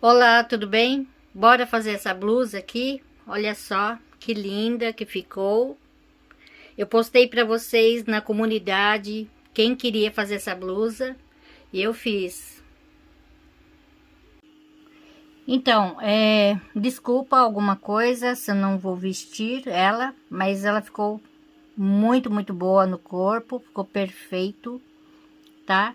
Olá, tudo bem? Bora fazer essa blusa aqui? Olha só que linda que ficou. Eu postei para vocês na comunidade quem queria fazer essa blusa e eu fiz. Então, desculpa alguma coisa se eu não vou vestir ela, mas ela ficou muito boa no corpo, ficou perfeito, tá?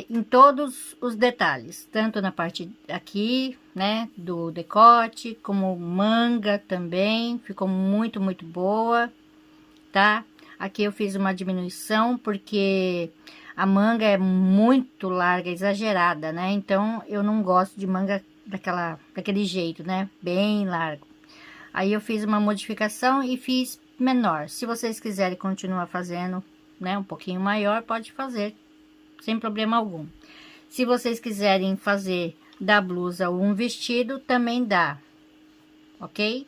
Em todos os detalhes, tanto na parte aqui, né, do decote, como manga também, ficou muito boa, tá? Aqui eu fiz uma diminuição, porque a manga é muito larga, exagerada, né? Então, eu não gosto de manga daquele jeito, né? Bem largo. Aí eu fiz uma modificação e fiz menor. Se vocês quiserem continuar fazendo, né, um pouquinho maior, pode fazer sem problema algum. Se vocês quiserem fazer da blusa um vestido, também dá, ok?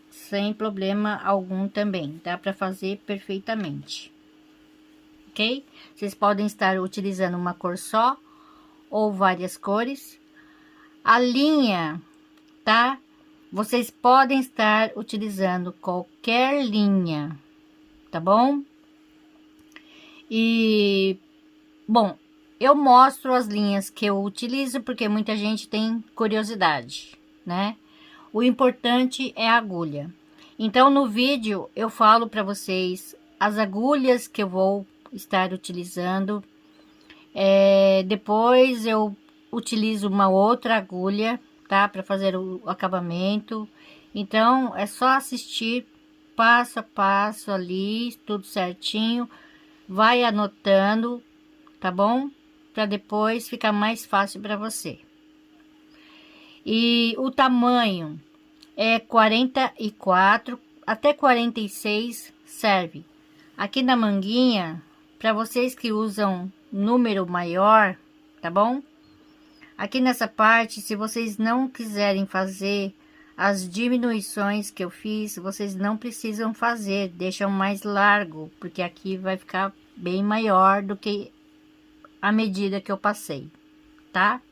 Sem problema algum também, dá para fazer perfeitamente, ok? Vocês podem estar utilizando uma cor só ou várias cores. A linha, tá? Vocês podem estar utilizando qualquer linha, tá bom? Bom, eu mostro as linhas que eu utilizo porque muita gente tem curiosidade, né? O importante é a agulha. Então, no vídeo eu falo para vocês as agulhas que eu vou estar utilizando. Depois eu utilizo uma outra agulha, tá? Para fazer o acabamento. Então, é só assistir passo a passo ali, tudo certinho. Vai anotando, tá bom? Para depois ficar mais fácil para você. E o tamanho é 44 até 46 serve. Aqui na manguinha, para vocês que usam número maior, tá bom? Aqui nessa parte, se vocês não quiserem fazer as diminuições que eu fiz, vocês não precisam fazer, deixam mais largo, porque aqui vai ficar bem maior do que a medida que eu passei, tá?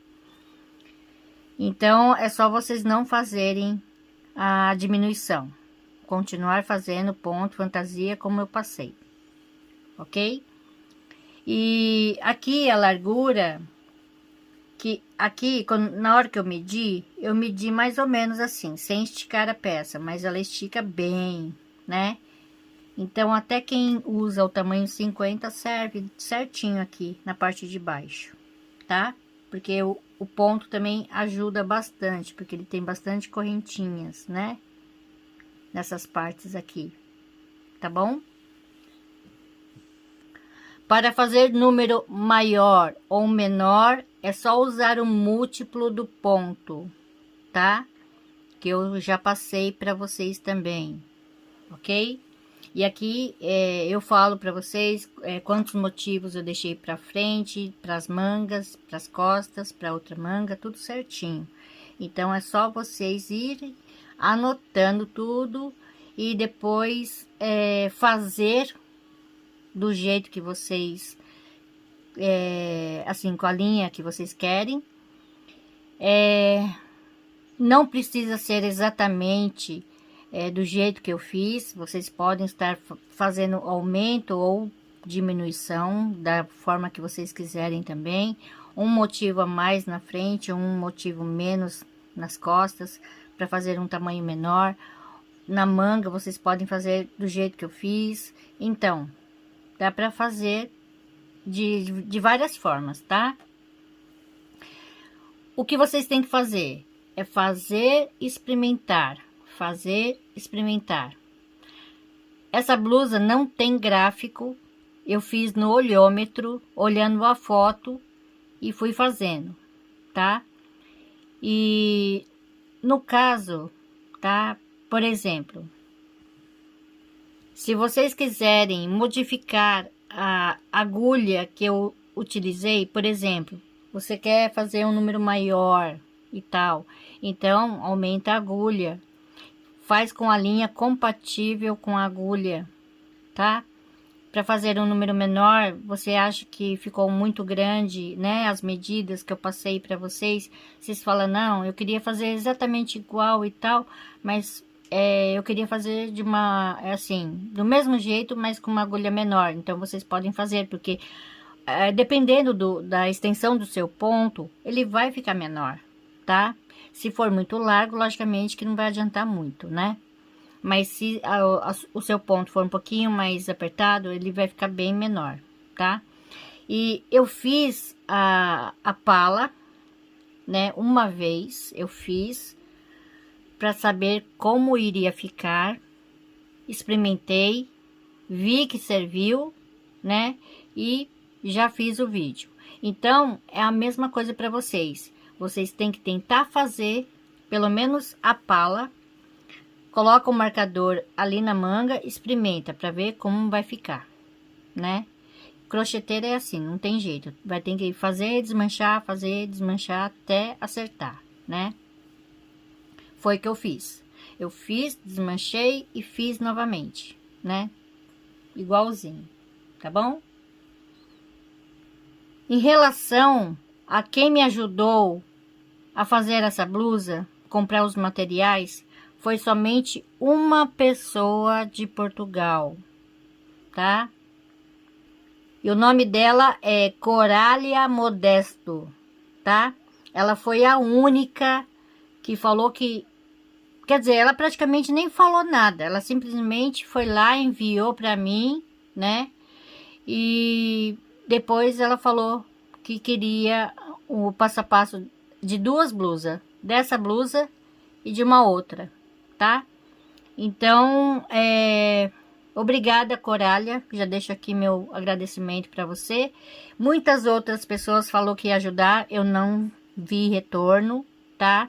Então, é só vocês não fazerem a diminuição. Continuar fazendo ponto, fantasia, como eu passei. Ok? E aqui a largura, que aqui, na hora que eu medi mais ou menos assim, sem esticar a peça, mas ela estica bem, né? Então, até quem usa o tamanho 50 serve certinho aqui na parte de baixo, tá? Porque o ponto também ajuda bastante, porque ele tem bastante correntinhas, né? Nessas partes aqui, tá bom? Para fazer número maior ou menor, é só usar o múltiplo do ponto, tá? Que eu já passei para vocês também, ok? E aqui eu falo para vocês quantos motivos eu deixei para frente, para as mangas, para as costas, para outra manga, tudo certinho. Então, é só vocês irem anotando tudo e depois fazer do jeito que vocês, assim, com a linha que vocês querem. Não precisa ser exatamente do jeito que eu fiz, vocês podem estar fazendo aumento ou diminuição da forma que vocês quiserem também. Um motivo a mais na frente, um motivo menos nas costas, para fazer um tamanho menor. Na manga vocês podem fazer do jeito que eu fiz. Então, dá para fazer de várias formas, tá? O que vocês têm que fazer é fazer, experimentar. Fazer, experimentar. Essa blusa não tem gráfico, eu fiz no olhômetro, olhando a foto e fui fazendo, tá? E no caso, tá? Por exemplo, se vocês quiserem modificar a agulha que eu utilizei, por exemplo, você quer fazer um número maior e tal, então aumenta a agulha. Faz com a linha compatível com a agulha, tá? para fazer um número menor, você acha que ficou muito grande, né? As medidas que eu passei para vocês, vocês falam, não, eu queria fazer exatamente igual e tal, mas eu queria fazer de uma, assim, do mesmo jeito, mas com uma agulha menor. Então, vocês podem fazer, porque dependendo da extensão do seu ponto, ele vai ficar menor, tá? Se for muito largo, logicamente que não vai adiantar muito, né? Mas se o seu ponto for um pouquinho mais apertado, ele vai ficar bem menor, tá? E eu fiz a pala, né? Uma vez eu fiz para saber como iria ficar. Experimentei, vi que serviu, né? E já fiz o vídeo. Então, é a mesma coisa para vocês. Vocês têm que tentar fazer pelo menos a pala. Coloca o marcador ali na manga, experimenta para ver como vai ficar, né? Crocheteira é assim, não tem jeito. Vai ter que fazer, desmanchar até acertar, né? Foi o que eu fiz. Eu fiz, desmanchei e fiz novamente, né? Igualzinho, tá bom? Em relação a quem me ajudou a fazer essa blusa, comprar os materiais, foi somente uma pessoa de Portugal, tá? E o nome dela é Corália Modesto, tá? Ela foi a única que falou que... Quer dizer, ela praticamente nem falou nada. Ela simplesmente foi lá, enviou para mim, né? E depois ela falou que queria o passo a passo de duas blusas. Dessa blusa e de uma outra, tá? Então, obrigada, Corália. Já deixo aqui meu agradecimento para você. Muitas outras pessoas falou que ia ajudar, eu não vi retorno, tá?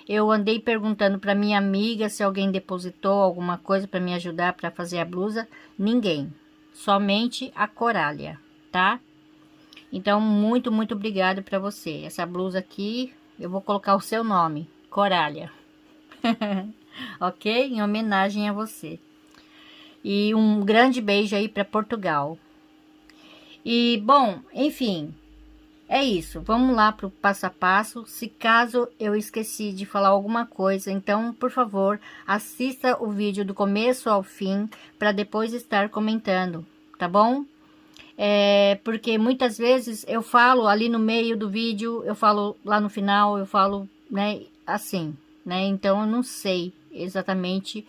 Eu andei perguntando para minha amiga se alguém depositou alguma coisa para me ajudar para fazer a blusa. Ninguém, somente a Corália, tá? Então, muito, muito obrigada para você. Essa blusa aqui, eu vou colocar o seu nome, Corália. Ok? Em homenagem a você. E um grande beijo aí para Portugal. E, bom, enfim, é isso. Vamos lá pro passo a passo. Se caso eu esqueci de falar alguma coisa, então, por favor, assista o vídeo do começo ao fim para depois estar comentando, tá bom? Porque muitas vezes eu falo ali no meio do vídeo, eu falo lá no final, eu falo, né, assim, né? Então, eu não sei exatamente,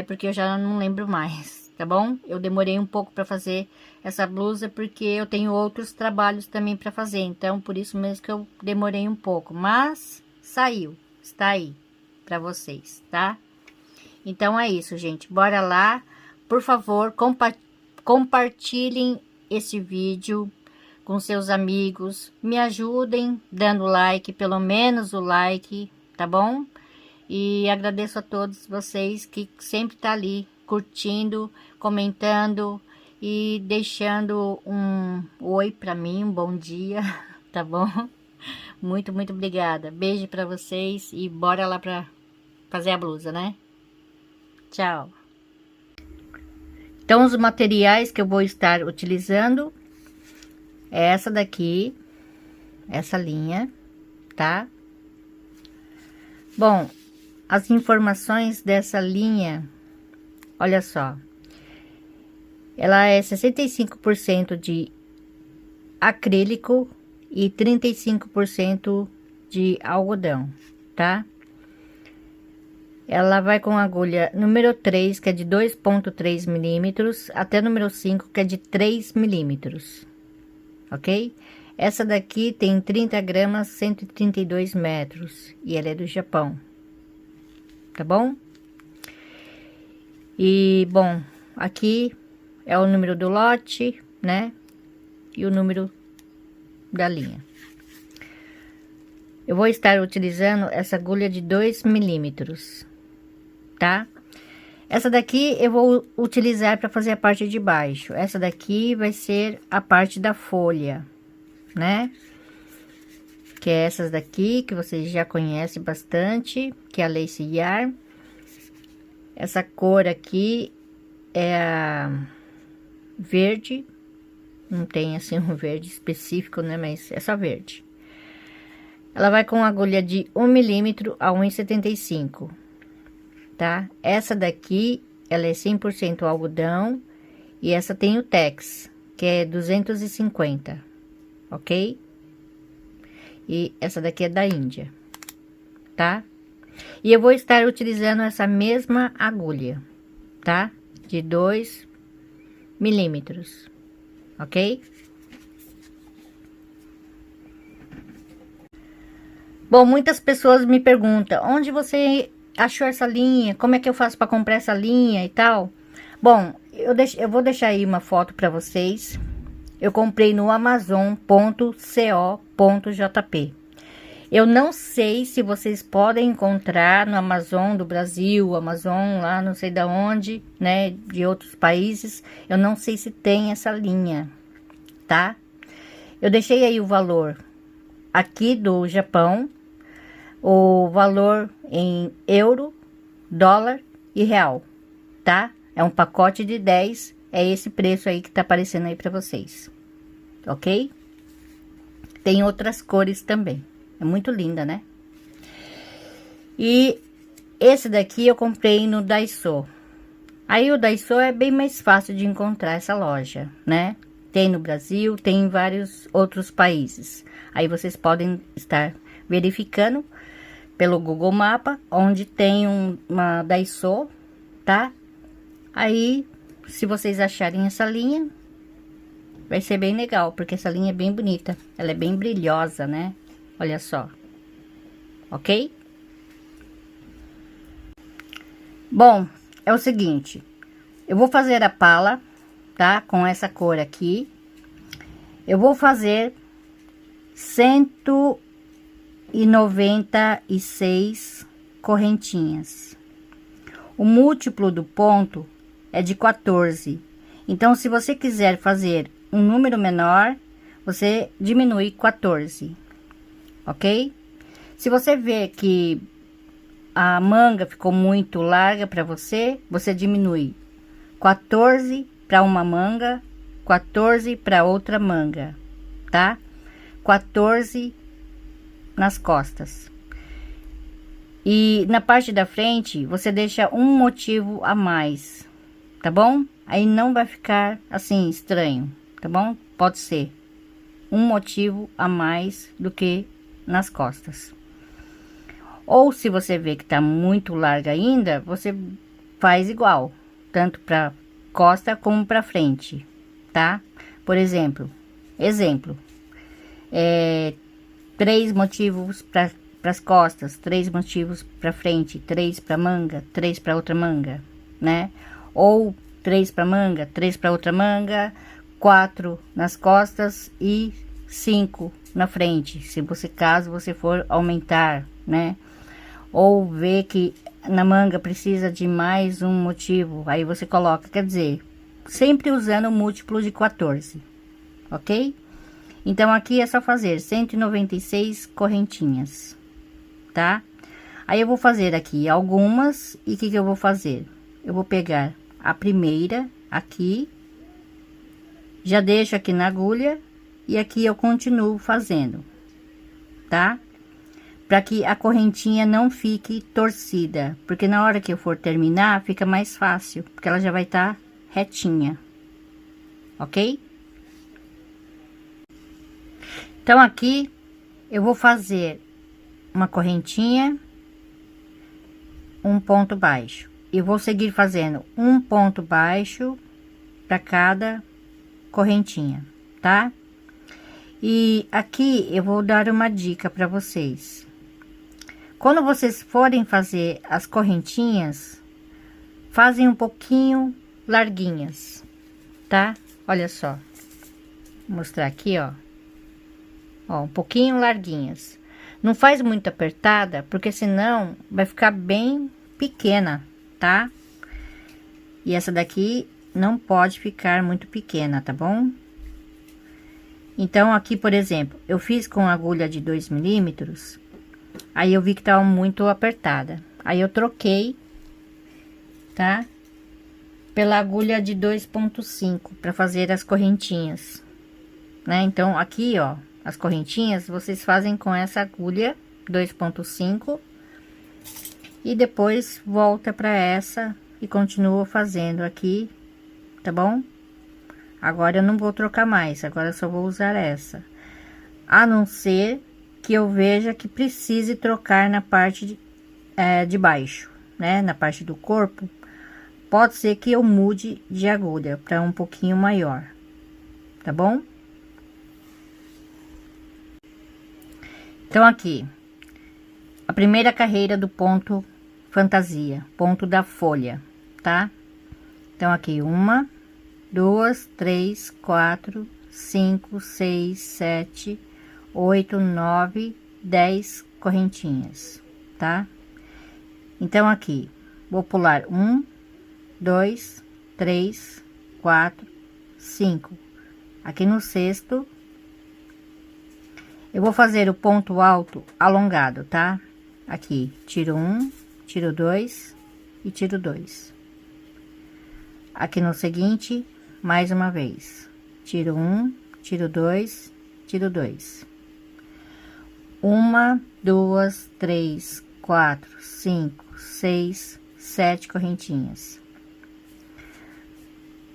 porque eu já não lembro mais, tá bom? Eu demorei um pouco para fazer essa blusa, porque eu tenho outros trabalhos também para fazer, então, por isso mesmo que eu demorei um pouco, mas saiu, está aí para vocês, tá? Então, é isso, gente, bora lá, por favor, compartilhem esse vídeo com seus amigos, me ajudem dando like, pelo menos o like, tá bom? E agradeço a todos vocês que sempre tá ali curtindo, comentando e deixando um oi para mim, um bom dia, tá bom? Muito, muito obrigada. Beijo para vocês e bora lá para fazer a blusa, né? Tchau. Então, os materiais que eu vou estar utilizando é essa daqui, essa linha, tá? Bom, as informações dessa linha, olha só, ela é 65% de acrílico e 35% de algodão, tá? Ela vai com agulha número 3, que é de 2,3 milímetros, até número 5, que é de 3 milímetros, ok? Essa daqui tem 30 gramas, 132 metros, e ela é do Japão, tá bom? E, bom, aqui é o número do lote, né? E o número da linha. Eu vou estar utilizando essa agulha de 2 milímetros, tá? Essa daqui eu vou utilizar para fazer a parte de baixo. Essa daqui vai ser a parte da folha, né? Que é essas daqui, que vocês já conhecem bastante, que é a Lace Yarn. Essa cor aqui é a verde, não tem assim um verde específico, né, mas é só verde. Ela vai com agulha de 1 milímetro a 1,75, tá? Essa daqui, ela é 100% algodão, e essa tem o Tex, que é 250, ok? E essa daqui é da Índia, tá? E eu vou estar utilizando essa mesma agulha, tá? De 2 milímetros, ok? Bom, muitas pessoas me perguntam, onde você achou essa linha? Como é que eu faço para comprar essa linha e tal? Bom, eu vou deixar aí uma foto para vocês. Eu comprei no amazon.co.jp. Eu não sei se vocês podem encontrar no Amazon do Brasil, Amazon lá não sei da onde, né, de outros países. Eu não sei se tem essa linha, tá? Eu deixei aí o valor aqui do Japão, o valor em euro, dólar e real, tá? É um pacote de 10, é esse preço aí que tá aparecendo aí pra vocês, ok? Tem outras cores também. É muito linda, né? E esse daqui eu comprei no Daiso. Aí o Daiso é bem mais fácil de encontrar essa loja, né? Tem no Brasil, tem em vários outros países. Aí vocês podem estar verificando pelo Google Mapa, onde tem uma Daiso, tá? Aí, se vocês acharem essa linha, vai ser bem legal, porque essa linha é bem bonita. Ela é bem brilhosa, né? Olha só, ok? Bom, é o seguinte, eu vou fazer a pala, tá? Com essa cor aqui. Eu vou fazer 196 correntinhas. O múltiplo do ponto é de 14. Então, se você quiser fazer um número menor, você diminui 14. Ok? Se você vê que a manga ficou muito larga para você, você diminui 14 para uma manga, 14 para outra manga, tá? 14 nas costas. E na parte da frente, você deixa um motivo a mais, tá bom? Aí não vai ficar assim estranho, tá bom? Pode ser um motivo a mais do que nas costas. Ou se você vê que tá muito larga ainda, você faz igual, tanto para costa como para frente, tá? Por exemplo, 3 motivos para as costas, 3 motivos para frente, 3 para manga, 3 para outra manga, né? Ou 3 para manga, 3 para outra manga, 4 nas costas e 5 na frente, se você caso você for aumentar, né? Ou ver que na manga precisa de mais um motivo, aí você coloca, quer dizer, sempre usando o múltiplo de 14, ok? Então aqui é só fazer 196 correntinhas, tá? Aí eu vou fazer aqui algumas, e o que eu vou fazer? Eu vou pegar a primeira aqui, já deixo aqui na agulha, e aqui eu continuo fazendo, tá? Para que a correntinha não fique torcida, porque na hora que eu for terminar, fica mais fácil, porque ela já vai estar retinha, ok? Então, aqui eu vou fazer uma correntinha, um ponto baixo, e vou seguir fazendo um ponto baixo para cada correntinha, tá? E aqui eu vou dar uma dica para vocês. Quando vocês forem fazer as correntinhas, fazem um pouquinho larguinhas, tá? Olha só. Vou mostrar aqui, ó. Ó, um pouquinho larguinhas. Não faz muito apertada, porque senão vai ficar bem pequena, tá? E essa daqui não pode ficar muito pequena, tá bom? Então, aqui, por exemplo, eu fiz com agulha de 2 milímetros, aí eu vi que tava muito apertada. Aí eu troquei, tá? pela agulha de 2,5 para fazer as correntinhas, né? Então aqui, ó, as correntinhas vocês fazem com essa agulha 2,5 e depois volta para essa e continua fazendo aqui, tá bom? Agora eu não vou trocar mais, agora eu só vou usar essa, a não ser que eu veja que precise trocar na parte de baixo, né? Na parte do corpo, pode ser que eu mude de agulha para um pouquinho maior, tá bom? Então aqui, a primeira carreira do ponto fantasia, ponto da folha, tá? Então aqui, 1, 2, 3, 4, 5, 6, 7, 8, 9, 10 correntinhas, tá? Então aqui, vou pular 1, 2, 3, 4, 5. Aqui no sexto, eu vou fazer o ponto alto alongado, tá? Aqui, tiro 1, tiro 2 e tiro 2. Aqui no seguinte, mais uma vez, tiro 1, tiro 2, tiro 2. 1, 2, 3, 4, 5, 6, 7 correntinhas.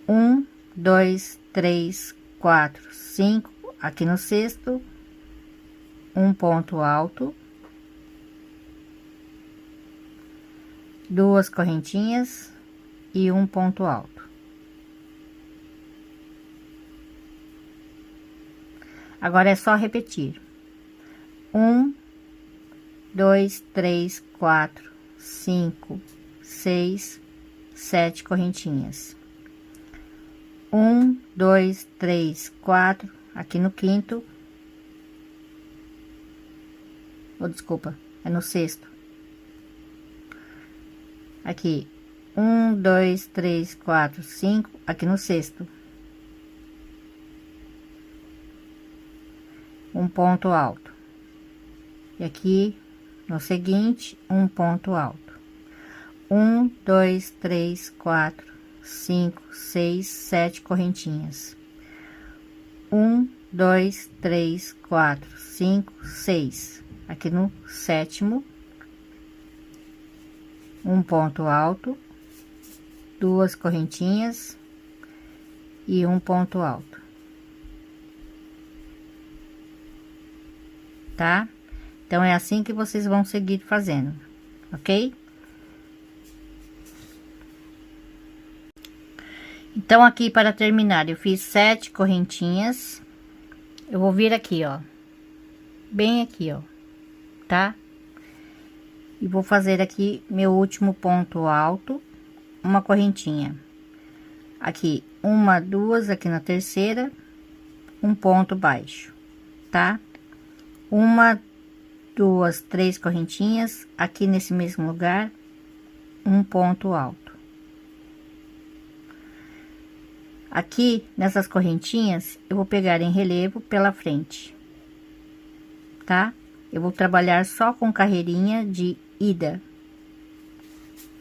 1, 2, 3, 4, 5. Aqui no sexto, um ponto alto, 2 correntinhas e um ponto alto. Agora é só repetir: 1, 2, 3, 4, 5, 6, 7 correntinhas. 1, 2, 3, 4, aqui no quinto. Oh, desculpa, é no sexto. Aqui, 1, 2, 3, 4, 5, aqui no sexto. Um ponto alto. E aqui, no seguinte, um ponto alto. 1, 2, 3, 4, 5, 6, 7 correntinhas. 1, 2, 3, 4, 5, 6. Aqui no sétimo, um ponto alto, 2 correntinhas e um ponto alto, tá? Então é assim que vocês vão seguir fazendo, ok? Então aqui, para terminar, eu fiz 7 correntinhas. Eu vou vir aqui, ó, bem aqui, ó, tá? E vou fazer aqui meu último ponto alto, uma correntinha. Aqui, 1, 2, aqui na terceira, um ponto baixo, tá? 1, 2, 3 correntinhas, aqui nesse mesmo lugar, um ponto alto. Aqui, nessas correntinhas, eu vou pegar em relevo pela frente, tá? Eu vou trabalhar só com carreirinha de ida,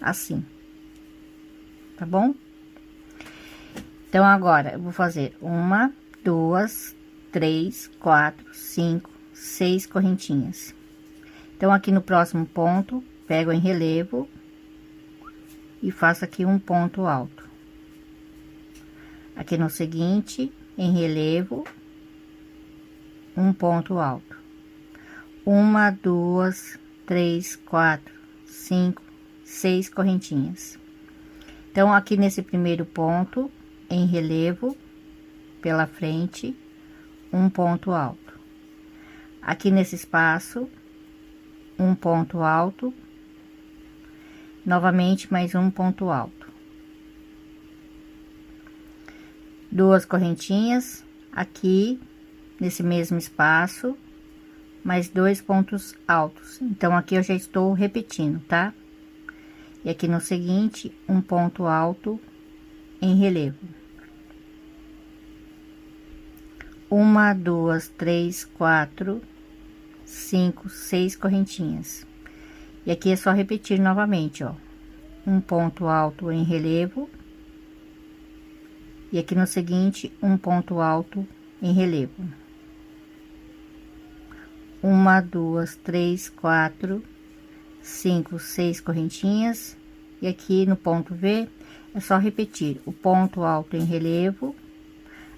assim, tá bom? Então, agora, eu vou fazer 1, 2, 3, 4, 5, 6 correntinhas. Então, aqui no próximo ponto, pego em relevo e faço aqui um ponto alto. Aqui no seguinte, em relevo, um ponto alto. 1, 2, 3, 4, 5, 6 correntinhas. Então, aqui nesse primeiro ponto, em relevo, pela frente, um ponto alto. Aqui nesse espaço, um ponto alto, novamente mais um ponto alto. 2 correntinhas, aqui, nesse mesmo espaço, mais 2 pontos altos. Então, aqui eu já estou repetindo, tá? E aqui no seguinte, um ponto alto em relevo. 1, 2, 3, 4, 5, 6 correntinhas. E aqui é só repetir novamente, ó. Um ponto alto em relevo, E aqui no seguinte, um ponto alto em relevo. 1, 2, 3, 4, 5, 6 correntinhas. E aqui no ponto V, é só repetir o ponto alto em relevo.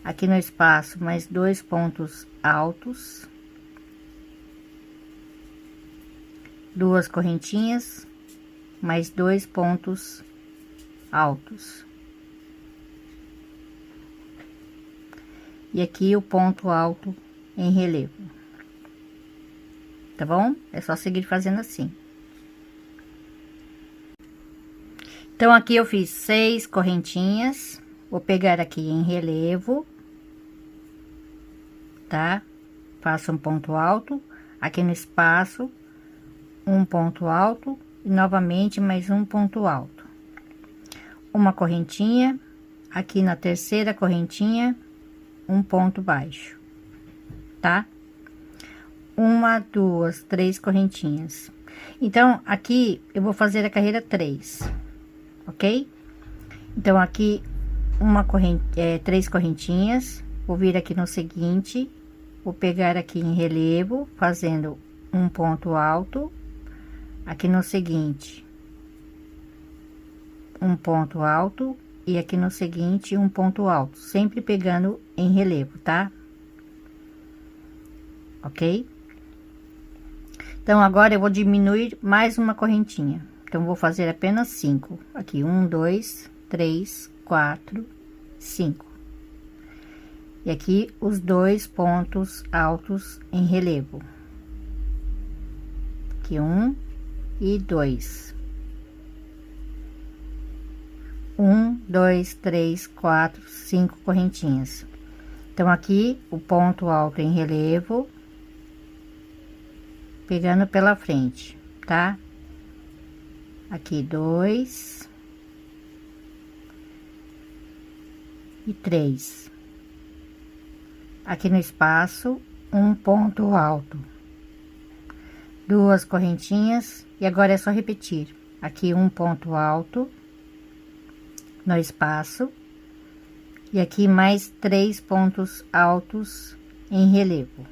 Aqui no espaço, mais 2 pontos altos. 2 correntinhas, mais 2 pontos altos. E aqui o ponto alto em relevo. Tá bom? É só seguir fazendo assim. Então, aqui eu fiz 6 correntinhas. Vou pegar aqui em relevo, tá? Faço um ponto alto. Aqui no espaço, um ponto alto. E novamente, mais um ponto alto. Uma correntinha. Aqui na terceira correntinha, um ponto baixo, tá? 1, 2, 3 correntinhas. Então, aqui eu vou fazer a carreira 3, ok? Então, aqui uma corrente, 3 correntinhas. Vou vir aqui no seguinte, vou pegar aqui em relevo, fazendo um ponto alto. Aqui no seguinte, um ponto alto. E aqui no seguinte, um ponto alto, sempre pegando em relevo, tá? Ok? Então, agora eu vou diminuir mais uma correntinha. Então, vou fazer apenas 5. Aqui, 1, 2, 3, 4, 5. E aqui, os 2 pontos altos em relevo. Aqui, 1 e 2. 1, 2, 3, 4, 5 correntinhas. Então, aqui, o ponto alto em relevo, pegando pela frente, tá? Aqui, 2 e 3. Aqui no espaço, um ponto alto. 2 correntinhas, e agora é só repetir. Aqui, um ponto alto no espaço, e aqui mais 3 pontos altos em relevo.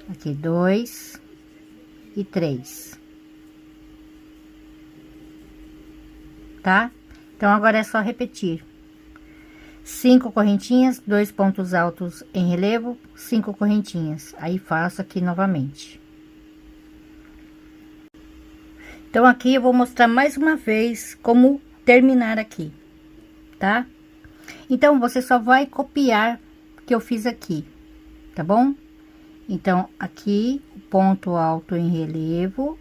Aqui 2 e 3, tá? Então, agora é só repetir. 5 correntinhas, 2 pontos altos em relevo, 5 correntinhas. Aí, faço aqui novamente. Então, aqui eu vou mostrar mais uma vez como terminar aqui, tá? Então, você só vai copiar o que eu fiz aqui, tá bom? Então, aqui, ponto alto em relevo.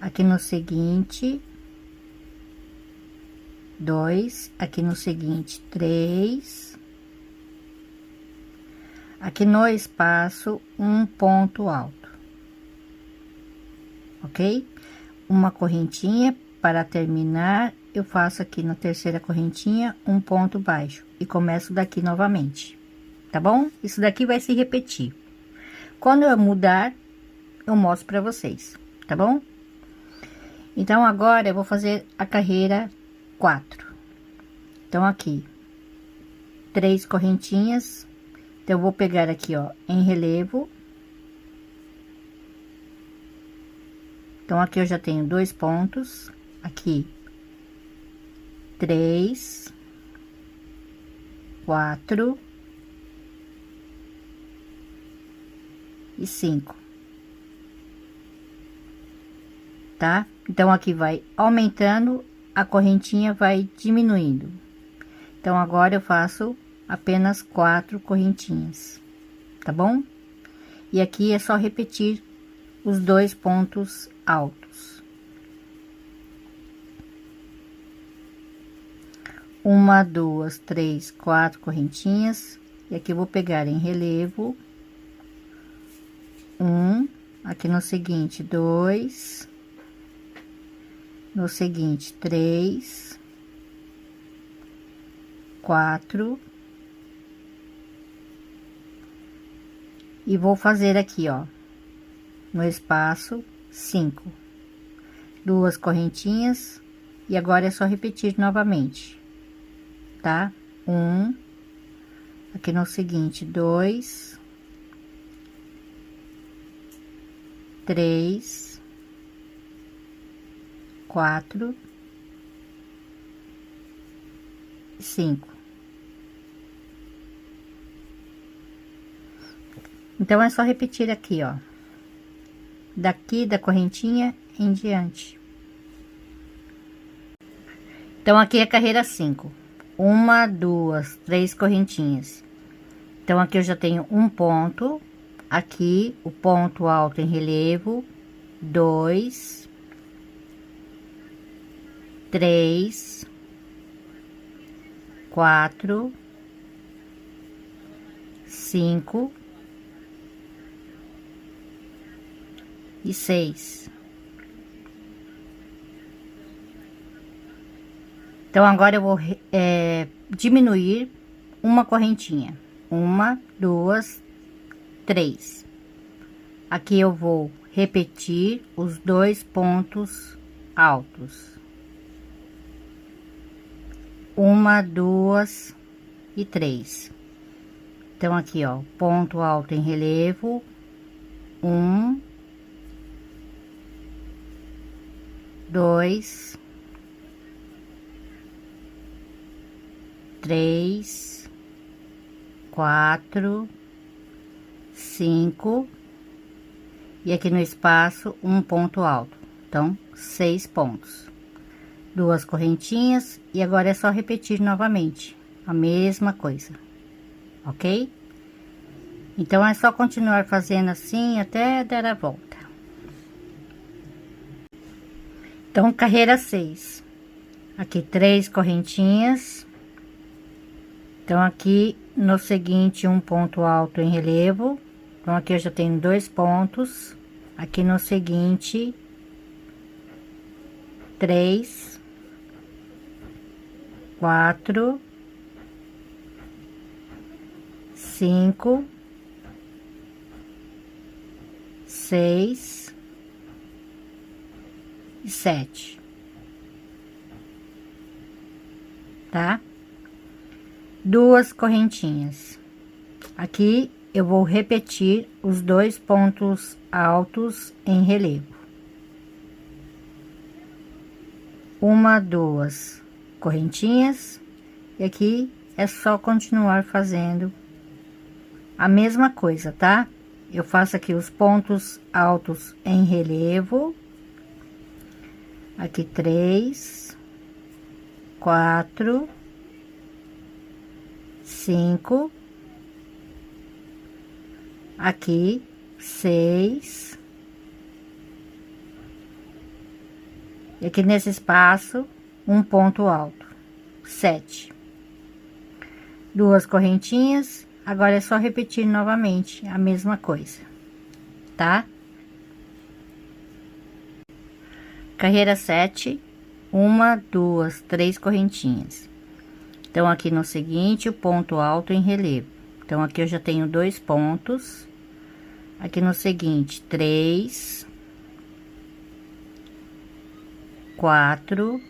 Aqui no seguinte, 2. Aqui no seguinte, 3. Aqui no espaço, um ponto alto. Ok? Uma correntinha para terminar, eu faço aqui na terceira correntinha um ponto baixo e começo daqui novamente, tá bom? Isso daqui vai se repetir. Quando eu mudar, eu mostro para vocês, tá bom? Então, agora eu vou fazer a carreira 4. Então, aqui, 3 correntinhas. Então, eu vou pegar aqui, ó, em relevo. Então, aqui eu já tenho 2 pontos, aqui 3, 4 e 5, tá? Então, aqui vai aumentando, a correntinha vai diminuindo. Então, agora eu faço apenas 4 correntinhas, tá bom? E aqui é só repetir os 2 pontos altos. 1, 2, 3, 4 correntinhas. E aqui eu vou pegar em relevo 1, aqui no seguinte 2, no seguinte 3, 4, e vou fazer aqui, ó, no espaço 5, 2 correntinhas, E agora é só repetir novamente, tá? Aqui no seguinte, 2, 3, 4, 5. Então, é só repetir aqui, ó, daqui da correntinha em diante. Então, aqui é a carreira 5. 1, 2, 3 correntinhas. Então, aqui eu já tenho um ponto, aqui o ponto alto em relevo, 2, 3, 4, 5 e 6. Então, agora eu vou diminuir uma correntinha. 1, 2, 3. Aqui eu vou repetir os 2 pontos altos. 1, 2 e 3. Então, aqui, ó, ponto alto em relevo, 1, 2, 3, 4, 5, e aqui no espaço um ponto alto. Então, 6 pontos, 2 correntinhas, e agora é só repetir novamente a mesma coisa, ok? Então, é só continuar fazendo assim até dar a volta. Então, carreira 6, aqui 3 correntinhas. Então, aqui no seguinte, um ponto alto em relevo. Então, aqui eu já tenho 2 pontos. Aqui no seguinte, 3, 4, 5, 6 e 7, tá? 2 correntinhas. Aqui eu vou repetir os 2 pontos altos em relevo. 1, 2 correntinhas, e aqui é só continuar fazendo a mesma coisa, tá? Eu faço aqui os pontos altos em relevo. Aqui 3, 4, 5, aqui 6, e aqui nesse espaço um ponto alto, 7. 2 correntinhas. Agora é só repetir novamente a mesma coisa, tá? Carreira 7, 1, 2, 3 correntinhas. Então, aqui no seguinte, o ponto alto em relevo. Então, aqui eu já tenho 2 pontos. Aqui no seguinte, 3, 4,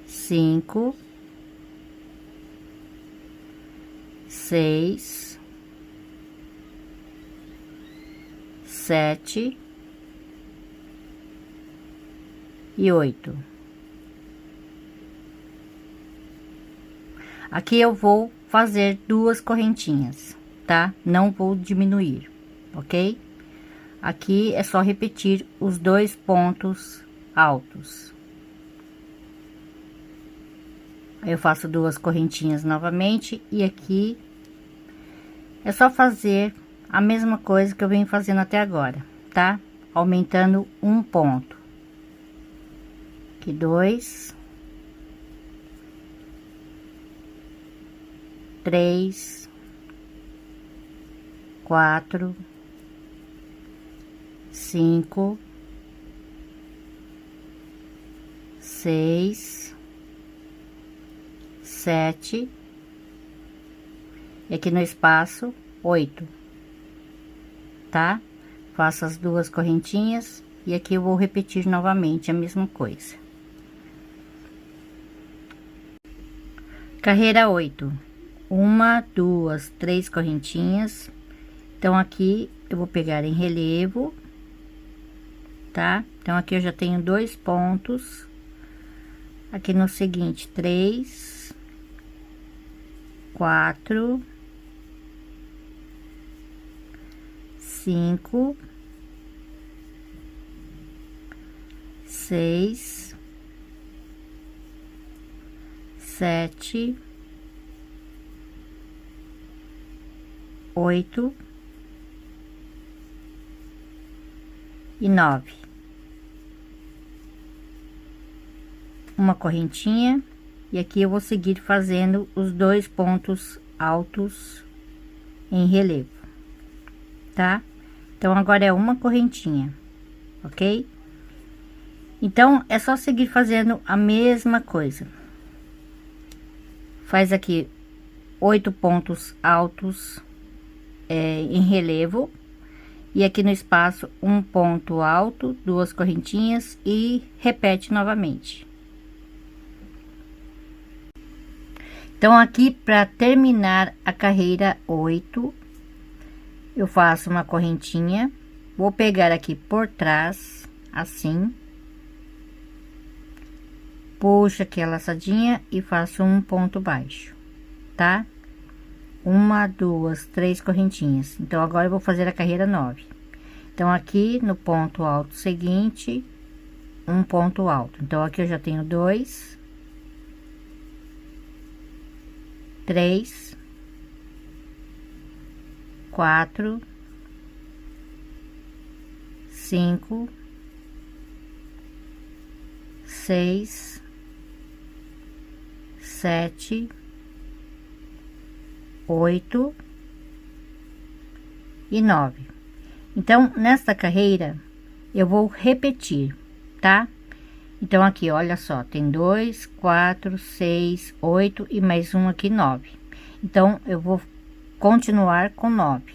5, 6, 7 e 8. Aqui eu vou fazer 2 correntinhas, tá? Não vou diminuir, ok? Aqui é só repetir os 2 pontos altos. Aí eu faço 2 correntinhas novamente, e aqui é só fazer a mesma coisa que eu venho fazendo até agora, tá? Aumentando um ponto. Aqui 2, 3, 4, 5, 6, 7, e aqui no espaço 8, tá? Faço as 2 correntinhas, E aqui eu vou repetir novamente a mesma coisa. Carreira 8. 1, 2, 3 correntinhas. Então, aqui eu vou pegar em relevo, tá? Então, aqui eu já tenho 2 pontos. Aqui no seguinte, 3, 4, 5, 6, 7, 8 e 9. Uma correntinha, e aqui eu vou seguir fazendo os 2 pontos altos em relevo, tá? Então, agora é uma correntinha, ok? Então, é só seguir fazendo a mesma coisa. Faz aqui 8 pontos altos em relevo, e aqui no espaço um ponto alto, 2 correntinhas, e repete novamente. Então, aqui para terminar a carreira 8, eu faço uma correntinha, vou pegar aqui por trás, assim, puxo aqui a laçadinha e faço um ponto baixo, tá? 1, 2, 3 correntinhas. Então, agora eu vou fazer a carreira 9. Então, aqui no ponto alto seguinte, um ponto alto. Então, aqui eu já tenho 2, 3, 4, 5, 6, 7, 8 e 9. Então, nesta carreira, eu vou repetir, tá? Então, aqui, olha só, tem 2, 4, 6, 8 e mais um aqui, 9. Então, eu vou continuar com 9,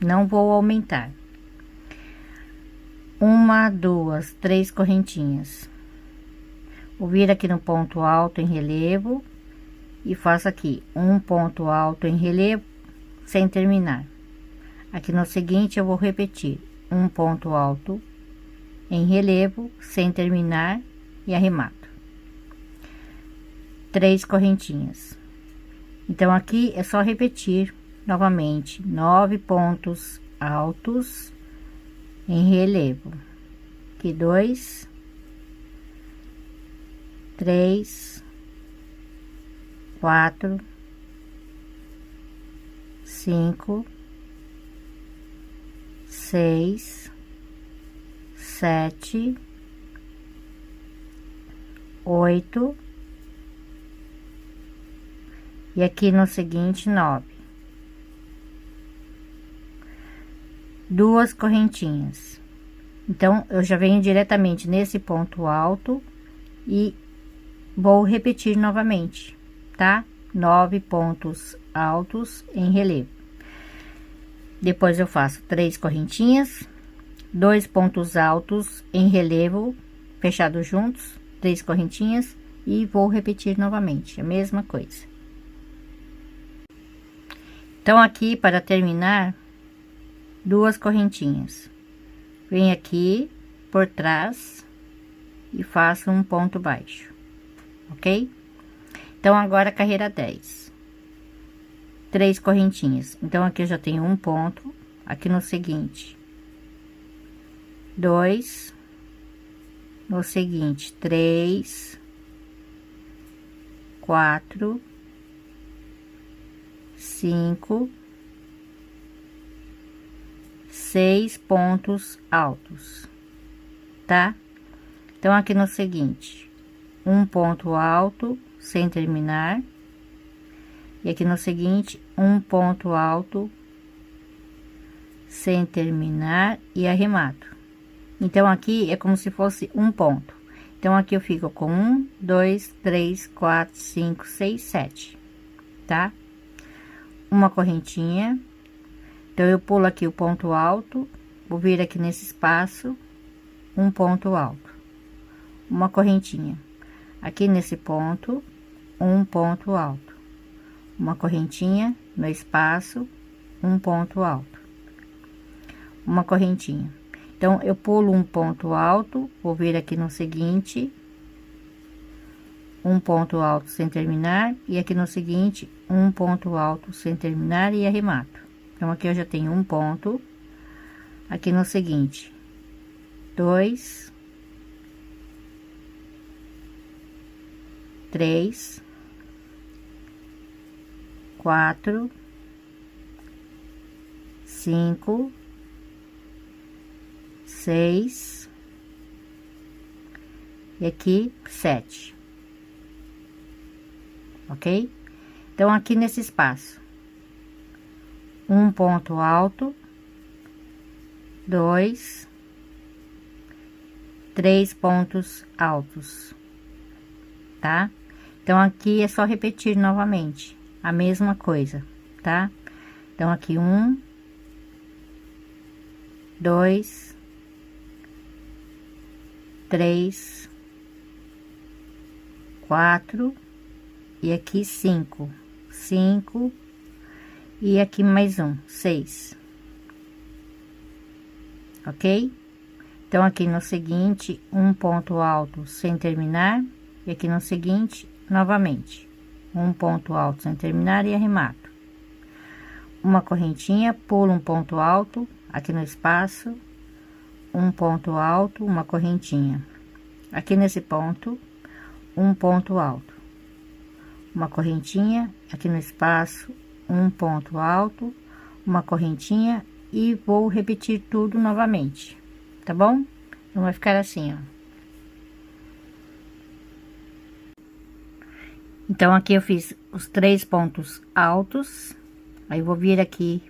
não vou aumentar. 1, 2, 3 correntinhas. Vou vir aqui no ponto alto em relevo e faço aqui um ponto alto em relevo sem terminar. Aqui no seguinte eu vou repetir um ponto alto em relevo sem terminar e arremato. 3 correntinhas. Então, aqui é só repetir novamente 9 pontos altos em relevo. Aqui 2, 3, 4, 5, 6, 7, 8 e aqui no seguinte 9. 2 correntinhas. Então, eu já venho diretamente nesse ponto alto e vou repetir novamente, tá? 9 pontos altos em relevo. Depois eu faço 3 correntinhas, 2 pontos altos em relevo fechados juntos, 3 correntinhas, e vou repetir novamente a mesma coisa. Então, aqui para terminar, 2 correntinhas. Venho aqui por trás e faço um ponto baixo, ok? Então, agora carreira 10. 3 correntinhas. Então, aqui eu já tenho um ponto. Aqui no seguinte, 2. No seguinte, 3, 4, 5, 6 pontos altos, tá? Então, aqui no seguinte, um ponto alto sem terminar, e aqui no seguinte, um ponto alto sem terminar e arremato. Então, aqui é como se fosse um ponto. Então, aqui eu fico com 1, 2, 3, 4, 5, 6, 7, tá? Uma correntinha. Então, eu pulo aqui o ponto alto, vou vir aqui nesse espaço um ponto alto, uma correntinha. Aqui nesse ponto, um ponto alto, uma correntinha no espaço, um ponto alto, uma correntinha. Então, eu pulo um ponto alto, vou vir aqui no seguinte, um ponto alto sem terminar, e aqui no seguinte, um ponto alto sem terminar e arremato. Então, aqui eu já tenho um ponto, aqui no seguinte, 2, 3, 4, 5, 6 e aqui 7, ok? Então, aqui nesse espaço, um ponto alto, 2, 3 pontos altos, tá? Então, aqui é só repetir novamente a mesma coisa, tá? Então, aqui 1, 2, 3, 4 e aqui 5, 5 e aqui mais um, 6, ok? Então, aqui no seguinte, um ponto alto sem terminar, e aqui no seguinte, novamente, um ponto alto sem terminar e arremato. Uma correntinha, pulo um ponto alto, aqui no espaço, um ponto alto, uma correntinha. Aqui nesse ponto, um ponto alto, uma correntinha, aqui no espaço, um ponto alto, uma correntinha e vou repetir tudo novamente, tá bom? Então, vai ficar assim, ó. Então, aqui eu fiz os 3 pontos altos, aí vou vir aqui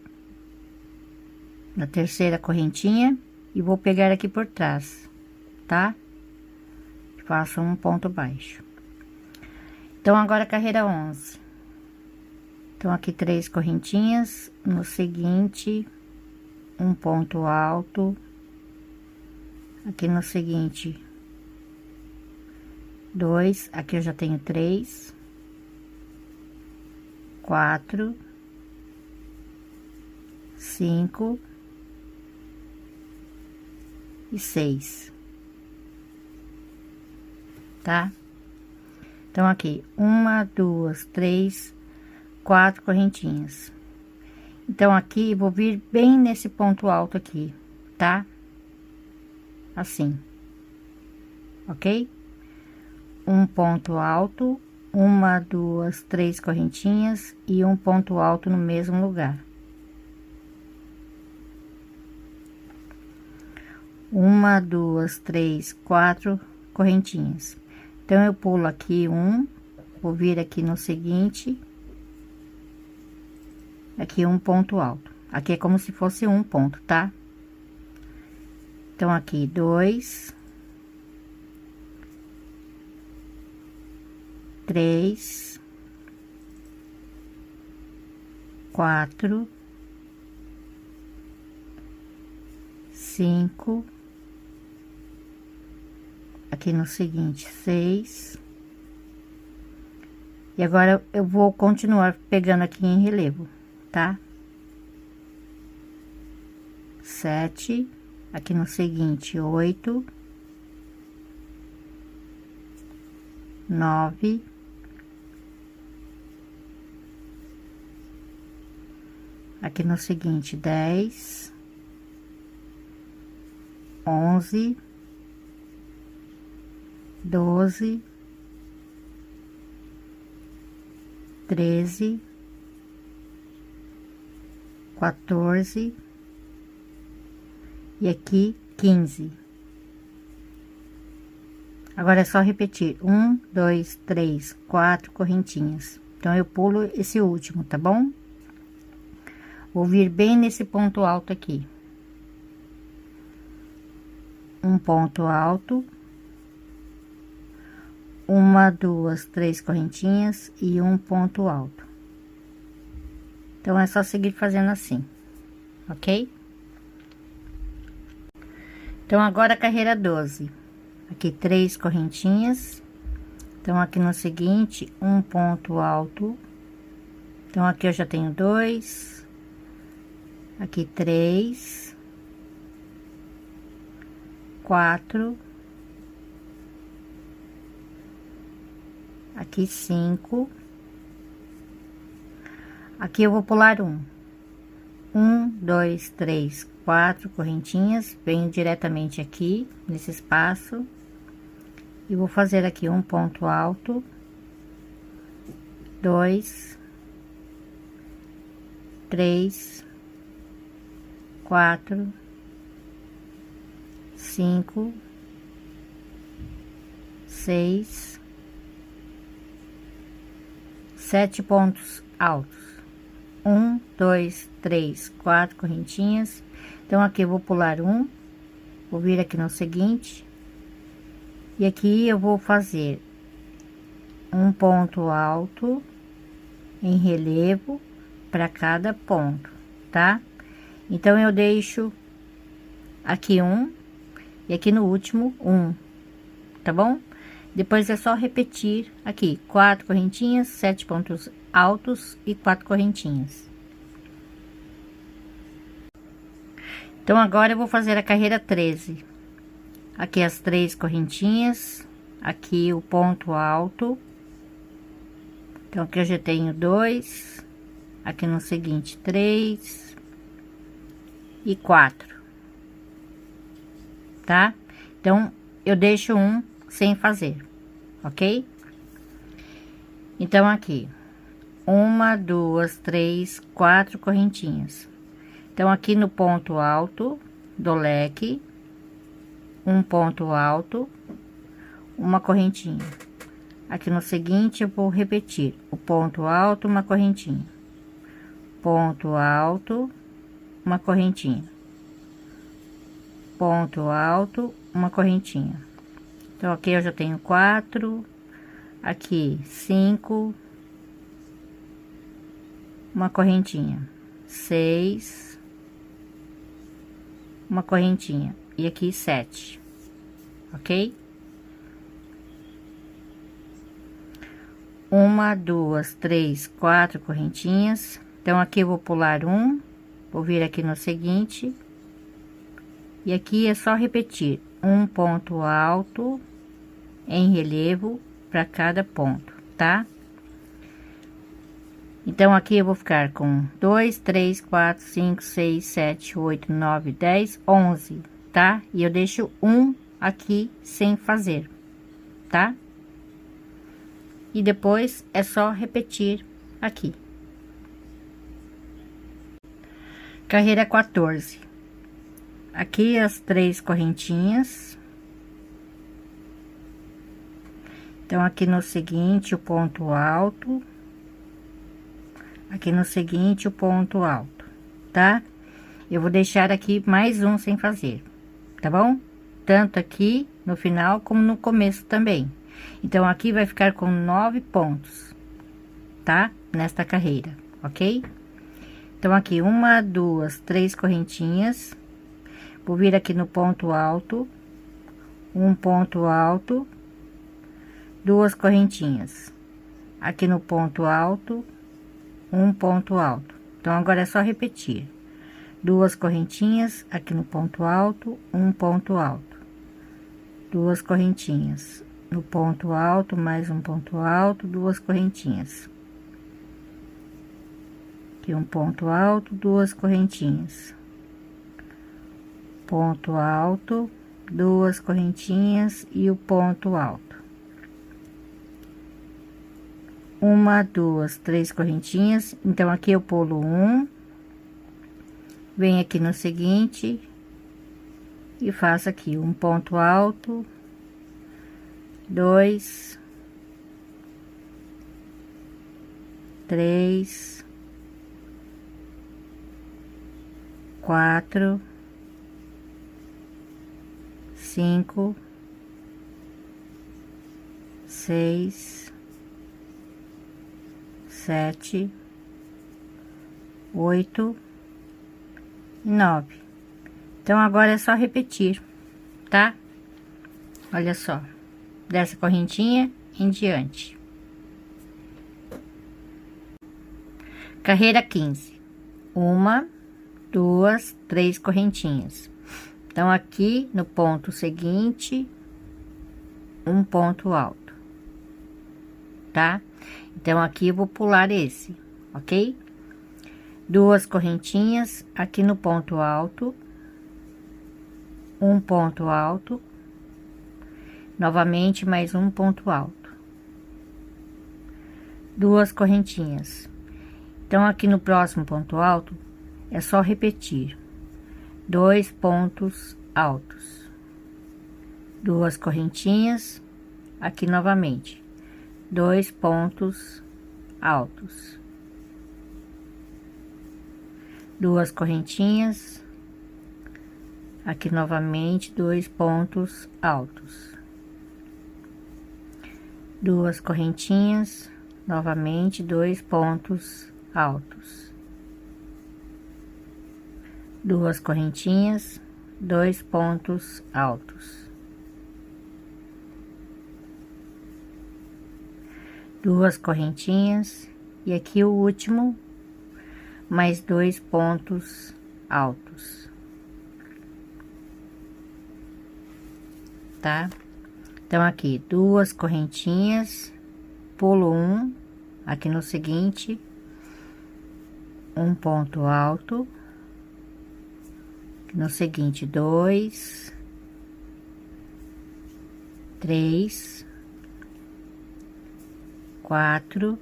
na terceira correntinha e vou pegar aqui por trás, tá? Faço um ponto baixo. Então, agora carreira 11. Então, aqui 3 correntinhas, no seguinte, um ponto alto, aqui no seguinte, 2, aqui eu já tenho 3, 4, 5 e 6, tá? Então, aqui, 1, 2, 3, 4 correntinhas. Então, aqui, vou vir bem nesse ponto alto aqui, tá? Assim, ok? Um ponto alto, 1, 2, 3 correntinhas e um ponto alto no mesmo lugar. 1, 2, 3, 4 correntinhas. Então, eu pulo aqui um, vou vir aqui no seguinte, aqui um ponto alto. Aqui é como se fosse um ponto, tá? Então, aqui 2, 3, 4, 5, aqui no seguinte, 6. E agora eu vou continuar pegando aqui em relevo, tá? 7, aqui no seguinte, 8, 9, aqui no seguinte, 10, 11, 12, 13, 14 e aqui 15. Agora é só repetir 1, 2, 3, 4 correntinhas. Então, eu pulo esse último, tá bom? Vou vir bem nesse ponto alto aqui. Um ponto alto. 1, 2, 3 correntinhas e um ponto alto. Então, é só seguir fazendo assim, ok? Então, agora a carreira 12. Aqui 3 correntinhas. Então, aqui no seguinte, um ponto alto. Então, aqui eu já tenho 2. Aqui 3. 4. Aqui 5. Aqui eu vou pular 1. 1, 2, 3, 4 correntinhas, venho diretamente aqui nesse espaço e vou fazer aqui um ponto alto, 2, 3, 4, 5, 6, 7 pontos altos. 1, 2, 3, 4 correntinhas. Então, aqui eu vou pular 1, vou vir aqui no seguinte, e aqui eu vou fazer um ponto alto em relevo para cada ponto, tá? Então, eu deixo aqui um, e aqui no último, um, tá bom? Depois é só repetir aqui, 4 correntinhas, 7 pontos altos e 4 correntinhas. Então, agora eu vou fazer a carreira 13. Aqui as 3 correntinhas, aqui o ponto alto. Então, aqui eu já tenho 2, aqui no seguinte 3 e 4, tá? Então, eu deixo um sem fazer, ok? Então, aqui, 1, 2, 3, 4 correntinhas. Então, aqui no ponto alto do leque, um ponto alto, uma correntinha. Aqui no seguinte, eu vou repetir o ponto alto, uma correntinha, ponto alto, uma correntinha, ponto alto, uma correntinha. Então, aqui eu já tenho 4, aqui 5, uma correntinha, 6, uma correntinha, e aqui 7, ok? 1, 2, 3, 4 correntinhas. Então, aqui eu vou pular 1, vou vir aqui no seguinte, e aqui é só repetir um ponto alto em relevo para cada ponto, tá? Então, aqui eu vou ficar com 2, 3, 4, 5, 6, 7, 8, 9, 10, 11, tá? E eu deixo um aqui sem fazer, tá? E depois é só repetir aqui. Carreira 14. Aqui as 3 correntinhas. Então, aqui no seguinte, o ponto alto. Aqui no seguinte, o ponto alto, tá? Eu vou deixar aqui mais um sem fazer, tá bom? Tanto aqui no final como no começo também. Então, aqui vai ficar com 9 pontos, tá? Nesta carreira, ok? Então, aqui 1, 2, 3 correntinhas. Vou vir aqui no ponto alto, um ponto alto, 2 correntinhas. Aqui no ponto alto, um ponto alto. Então, agora é só repetir. 2 correntinhas, aqui no ponto alto, um ponto alto. 2 correntinhas. No ponto alto, mais um ponto alto, 2 correntinhas. Aqui um ponto alto, 2 correntinhas. Ponto alto, 2 correntinhas e o ponto alto. 1, 2, 3 correntinhas. Então, aqui eu pulo 1, venho aqui no seguinte e faço aqui um ponto alto, 2, 3, 4, 5, 6, 7, 8 e 9. Então, agora é só repetir, tá? Olha só, dessa correntinha em diante. Carreira 15. Uma, duas, três correntinhas. Então, aqui no ponto seguinte, um ponto alto, tá? Então, aqui eu vou pular esse, ok? Duas correntinhas aqui no ponto alto, um ponto alto, novamente mais um ponto alto, duas correntinhas. Então, aqui no próximo ponto alto, é só repetir dois pontos altos, duas correntinhas, aqui novamente, dois pontos altos, duas correntinhas, aqui novamente, dois pontos altos, duas correntinhas, novamente, dois pontos altos, duas correntinhas, dois pontos altos, duas correntinhas, e aqui o último, mais dois pontos altos, tá? Então, aqui, duas correntinhas, pulo um, aqui no seguinte, um ponto alto, no seguinte, dois, três, quatro,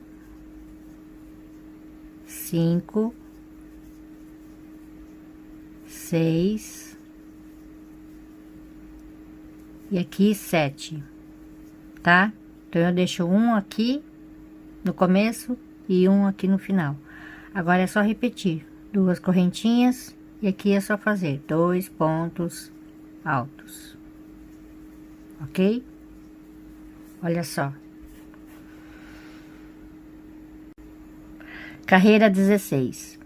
cinco, seis, e aqui 7, tá? Então, eu deixo um aqui no começo e um aqui no final. Agora é só repetir duas correntinhas e aqui é só fazer dois pontos altos, ok? Olha só. Carreira 16.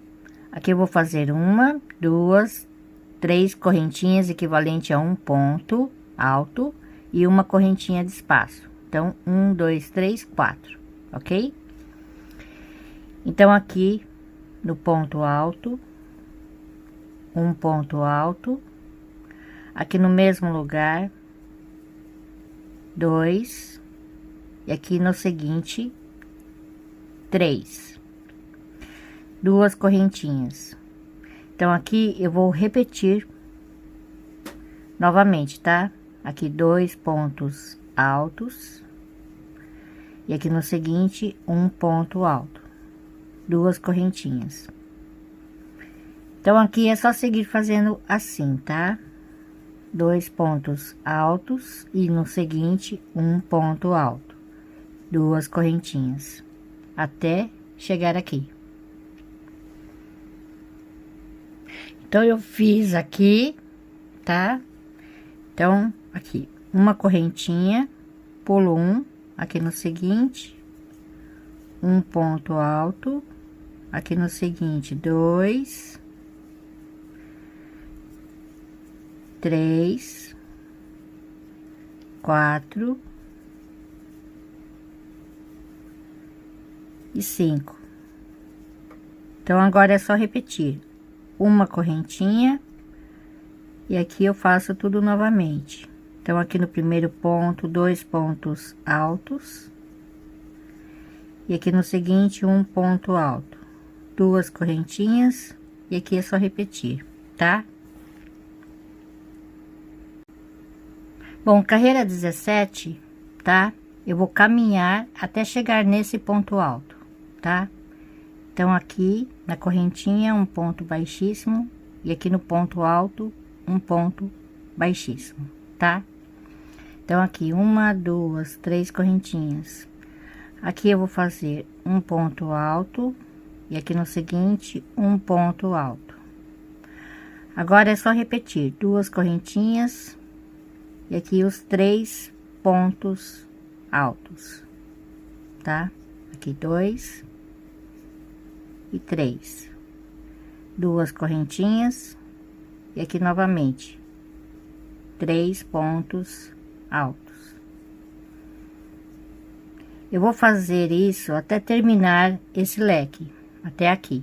Aqui eu vou fazer uma, duas, três correntinhas equivalente a um ponto alto e uma correntinha de espaço. Então, um, dois, três, quatro, ok? Então, aqui no ponto alto, um ponto alto, aqui no mesmo lugar, dois, e aqui no seguinte, três, duas correntinhas. Então, aqui eu vou repetir novamente, tá? Aqui dois pontos altos, e aqui no seguinte, um ponto alto, duas correntinhas. Então, aqui é só seguir fazendo assim, tá? Dois pontos altos e no seguinte, um ponto alto, duas correntinhas, até chegar aqui. Então, eu fiz aqui, tá? Então, aqui, uma correntinha, pulo um, aqui no seguinte, um ponto alto, aqui no seguinte, dois, três, quatro e 5. Então, agora é só repetir uma correntinha e aqui eu faço tudo novamente. Então, aqui no primeiro ponto, dois pontos altos, e aqui no seguinte, um ponto alto, duas correntinhas, e aqui é só repetir, tá? Bom, carreira 17, tá? Eu vou caminhar até chegar nesse ponto alto, tá? Então, aqui na correntinha, um ponto baixíssimo, e aqui no ponto alto, um ponto baixíssimo, tá? Então, aqui, uma, duas, três correntinhas. Aqui eu vou fazer um ponto alto, e aqui no seguinte, um ponto alto. Agora, é só repetir duas correntinhas, e aqui os três pontos altos, tá? Aqui, dois e três. Duas correntinhas, e aqui novamente, 3 pontos altos. Eu vou fazer isso até terminar esse leque, até aqui.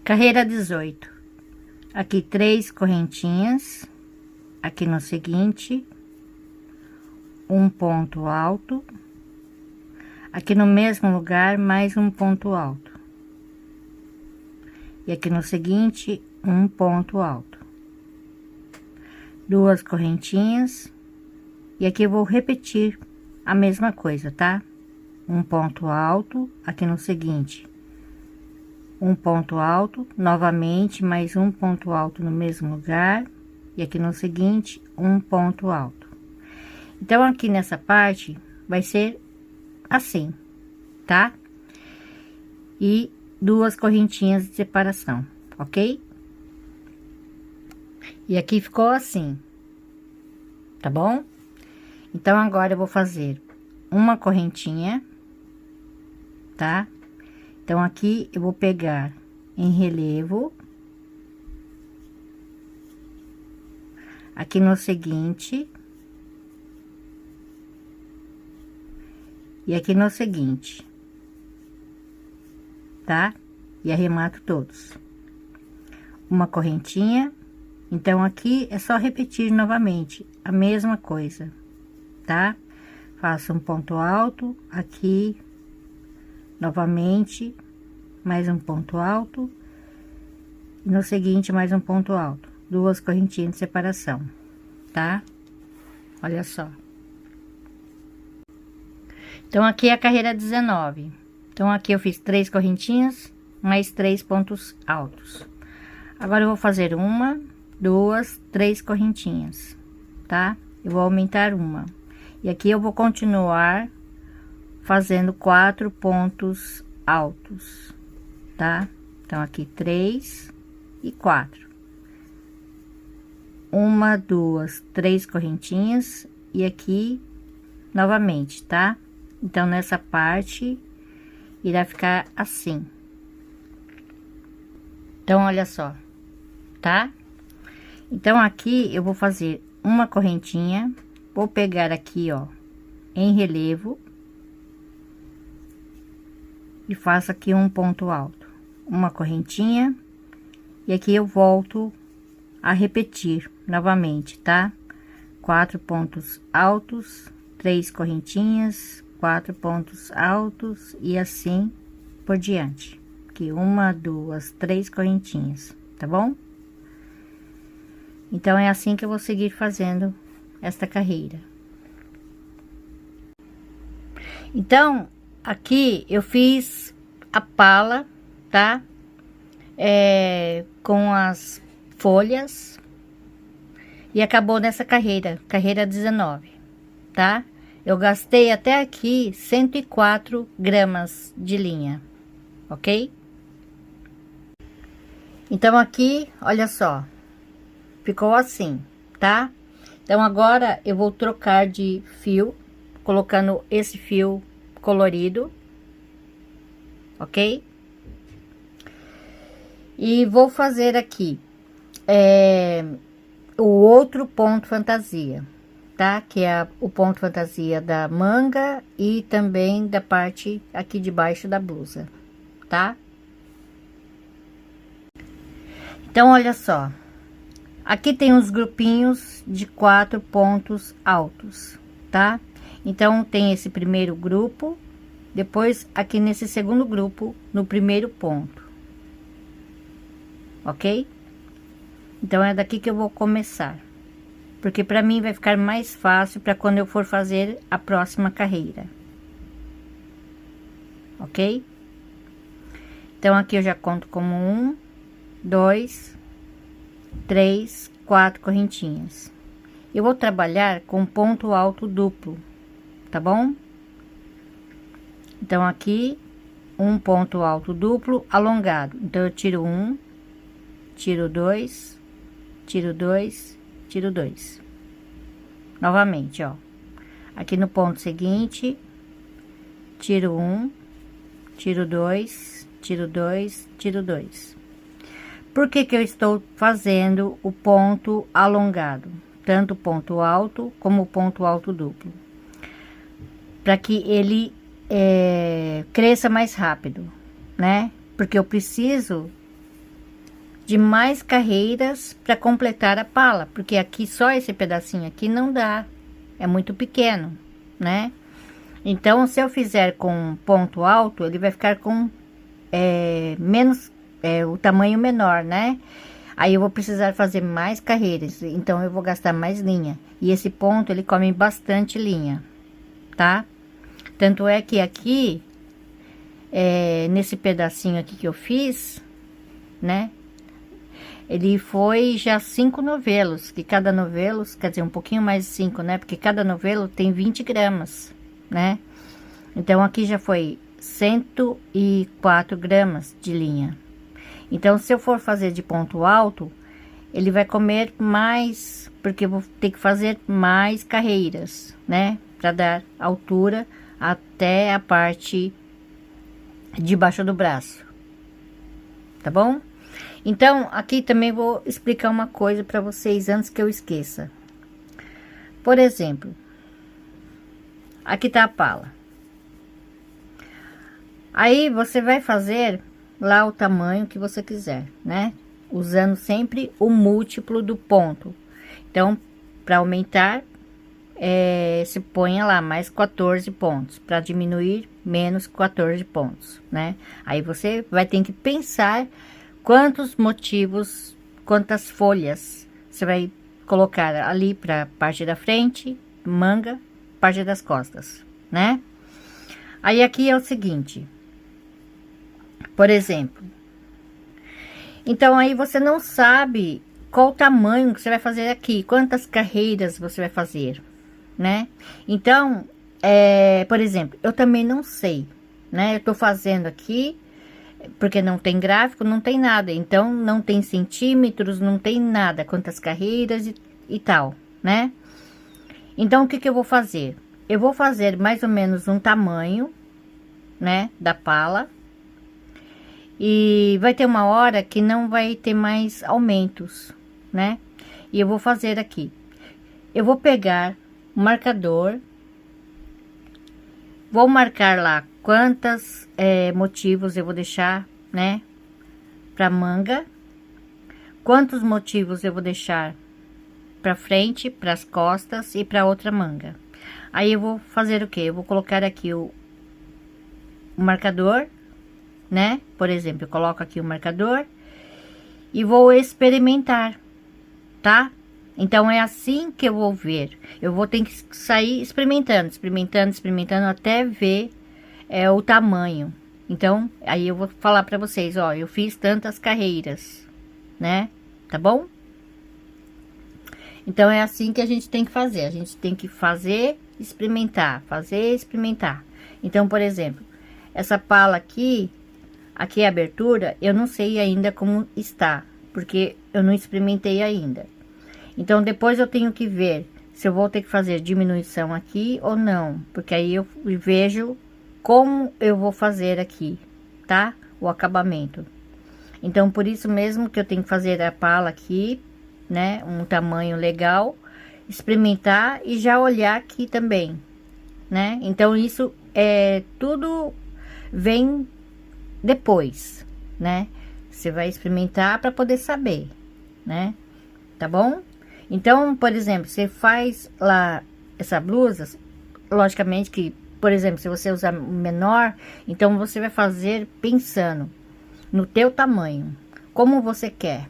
Carreira 18. Aqui 3 correntinhas, aqui no seguinte, um ponto alto, aqui no mesmo lugar, mais um ponto alto, e aqui no seguinte, um ponto alto, 2 correntinhas, e aqui eu vou repetir a mesma coisa, tá? Um ponto alto, aqui no seguinte, um ponto alto, novamente, mais um ponto alto no mesmo lugar, e aqui no seguinte, um ponto alto. Então, aqui nessa parte, vai ser assim, tá? E 2 correntinhas de separação, ok? E aqui ficou assim, tá bom? Então, agora eu vou fazer uma correntinha, tá? Então, aqui eu vou pegar em relevo, aqui no seguinte, e aqui no seguinte, tá? E arremato todos. Uma correntinha, então aqui é só repetir novamente a mesma coisa, tá? Faço um ponto alto, aqui, novamente, mais um ponto alto, e no seguinte, mais um ponto alto, 2 correntinhas de separação, tá? Olha só. Então, aqui é a carreira 19. Então, aqui eu fiz 3 correntinhas, mais 3 pontos altos. Agora, eu vou fazer 1, 2, 3 correntinhas, tá? Eu vou aumentar uma. E aqui eu vou continuar fazendo 4 pontos altos, tá? Então, aqui 3 e 4. 1, 2, 3 correntinhas, e aqui novamente, tá? Então, nessa parte, irá ficar assim. Então, olha só, tá? Então, aqui eu vou fazer uma correntinha, vou pegar aqui, ó, em relevo, e faço aqui um ponto alto, uma correntinha, e aqui eu volto a repetir novamente, tá? 4 pontos altos, 3 correntinhas, 4 pontos altos, e assim por diante. Aqui 1, 2, 3 correntinhas, tá bom? Então, é assim que eu vou seguir fazendo esta carreira. Então, aqui eu fiz a pala, tá? Com as folhas, e acabou nessa carreira, carreira 19, tá? Eu gastei até aqui 104 gramas de linha, ok? Então, aqui, olha só, ficou assim, tá? Então, agora eu vou trocar de fio, colocando esse fio colorido, ok? E vou fazer aqui o outro ponto fantasia, tá? Que é o ponto fantasia da manga e também da parte aqui de baixo da blusa, tá? Então, olha só, aqui tem os grupinhos de 4 pontos altos, tá? Então, tem esse primeiro grupo, depois aqui nesse segundo grupo, no primeiro ponto. Ok? Então, é daqui que eu vou começar. Porque para mim vai ficar mais fácil para quando eu for fazer a próxima carreira. Ok? Então, aqui eu já conto como 1, 2, 3, 4 correntinhas. Eu vou trabalhar com ponto alto duplo, tá bom? Então, aqui, um ponto alto duplo alongado. Então, eu tiro 1, tiro 2, tiro 2, tiro 2. Novamente, ó. Aqui no ponto seguinte, tiro 1, tiro 2, tiro 2, tiro 2. Por que que eu estou fazendo o ponto alongado? Tanto o ponto alto como o ponto alto duplo. Para que ele cresça mais rápido, né? Porque eu preciso de mais carreiras para completar a pala, porque aqui só esse pedacinho aqui não dá, é muito pequeno, né? Então, se eu fizer com ponto alto, ele vai ficar com menos, o tamanho menor, né? Aí eu vou precisar fazer mais carreiras, então eu vou gastar mais linha. E esse ponto, ele come bastante linha, tá? Tanto é que aqui, nesse pedacinho aqui que eu fiz, né? Ele foi já 5 novelos, que cada novelo, quer dizer, um pouquinho mais de 5, né? Porque cada novelo tem 20 gramas, né? Então, aqui já foi 104 gramas de linha. Então, se eu for fazer de ponto alto, ele vai comer mais, porque eu vou ter que fazer mais carreiras, né? Para dar altura até a parte de baixo do braço. Tá bom? Então, aqui também vou explicar uma coisa para vocês antes que eu esqueça. Por exemplo, aqui tá a pala. Aí, você vai fazer lá o tamanho que você quiser, né? Usando sempre o múltiplo do ponto. Então, para aumentar, se ponha lá mais 14 pontos. Para diminuir, menos 14 pontos, né? Aí, você vai ter que pensar quantos motivos, quantas folhas você vai colocar ali para parte da frente, manga, parte das costas, né? Aí, aqui é o seguinte. Por exemplo, então aí você não sabe qual o tamanho que você vai fazer aqui, quantas carreiras você vai fazer, né? Então, por exemplo, eu também não sei, né? Eu tô fazendo aqui, porque não tem gráfico, não tem nada, então não tem centímetros, não tem nada, quantas carreiras e tal, né? Então, o que que eu vou fazer? Eu vou fazer mais ou menos um tamanho, né, da pala. E vai ter uma hora que não vai ter mais aumentos, né? E eu vou fazer aqui. Eu vou pegar o marcador. Vou marcar lá quantos motivos eu vou deixar, né? Pra manga. Quantos motivos eu vou deixar pra frente, pras costas e pra outra manga. Aí eu vou fazer o quê? Eu vou colocar aqui o marcador, né? Por exemplo, eu coloco aqui o marcador e vou experimentar, tá? Então, é assim que eu vou ver. Eu vou ter que sair experimentando, experimentando, experimentando até ver o tamanho. Então, aí eu vou falar pra vocês, ó, eu fiz tantas carreiras, né? Tá bom? Então, é assim que a gente tem que fazer. A gente tem que fazer, experimentar, fazer, experimentar. Então, por exemplo, essa pala aqui é a abertura, eu não sei ainda como está, porque eu não experimentei ainda. Então, depois eu tenho que ver se eu vou ter que fazer diminuição aqui ou não, porque aí eu vejo como eu vou fazer aqui, tá? O acabamento. Então, por isso mesmo que eu tenho que fazer a pala aqui, né? Um tamanho legal, experimentar e já olhar aqui também, né? Então, isso tudo vem depois, né? Você vai experimentar para poder saber, né? Tá bom? Então, por exemplo, você faz lá essa blusa, logicamente que, por exemplo, se você usar menor, então você vai fazer pensando no teu tamanho, como você quer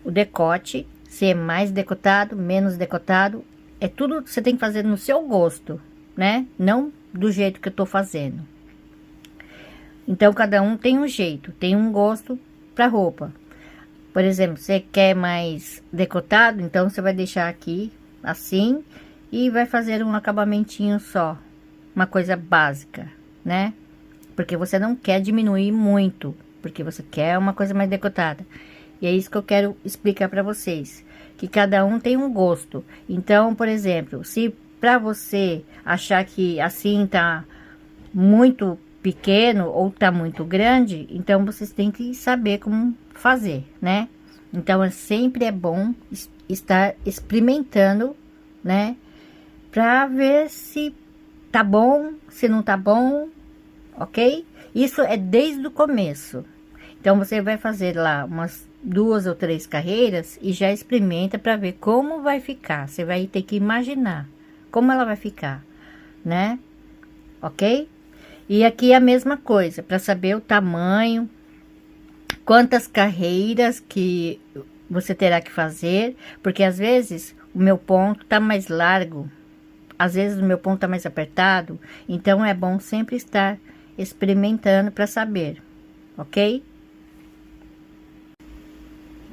o decote, se é mais decotado, menos decotado, é tudo que você tem que fazer no seu gosto, né? Não do jeito que eu tô fazendo. Então, cada um tem um jeito, tem um gosto para roupa. Por exemplo, você quer mais decotado, então você vai deixar aqui assim e vai fazer um acabamentinho só, uma coisa básica, né? Porque você não quer diminuir muito, porque você quer uma coisa mais decotada. E é isso que eu quero explicar para vocês, que cada um tem um gosto. Então, por exemplo, se para você achar que assim tá muito pequeno ou tá muito grande, então vocês têm que saber como fazer, né? Então, sempre é bom estar experimentando, né? Pra ver se tá bom, se não tá bom, ok? Isso é desde o começo. Então, você vai fazer lá umas 2 ou 3 carreiras e já experimenta para ver como vai ficar. Você vai ter que imaginar como ela vai ficar, né? Ok? E aqui é a mesma coisa, para saber o tamanho, quantas carreiras que você terá que fazer, porque às vezes o meu ponto tá mais largo, às vezes o meu ponto tá mais apertado, então é bom sempre estar experimentando para saber, ok?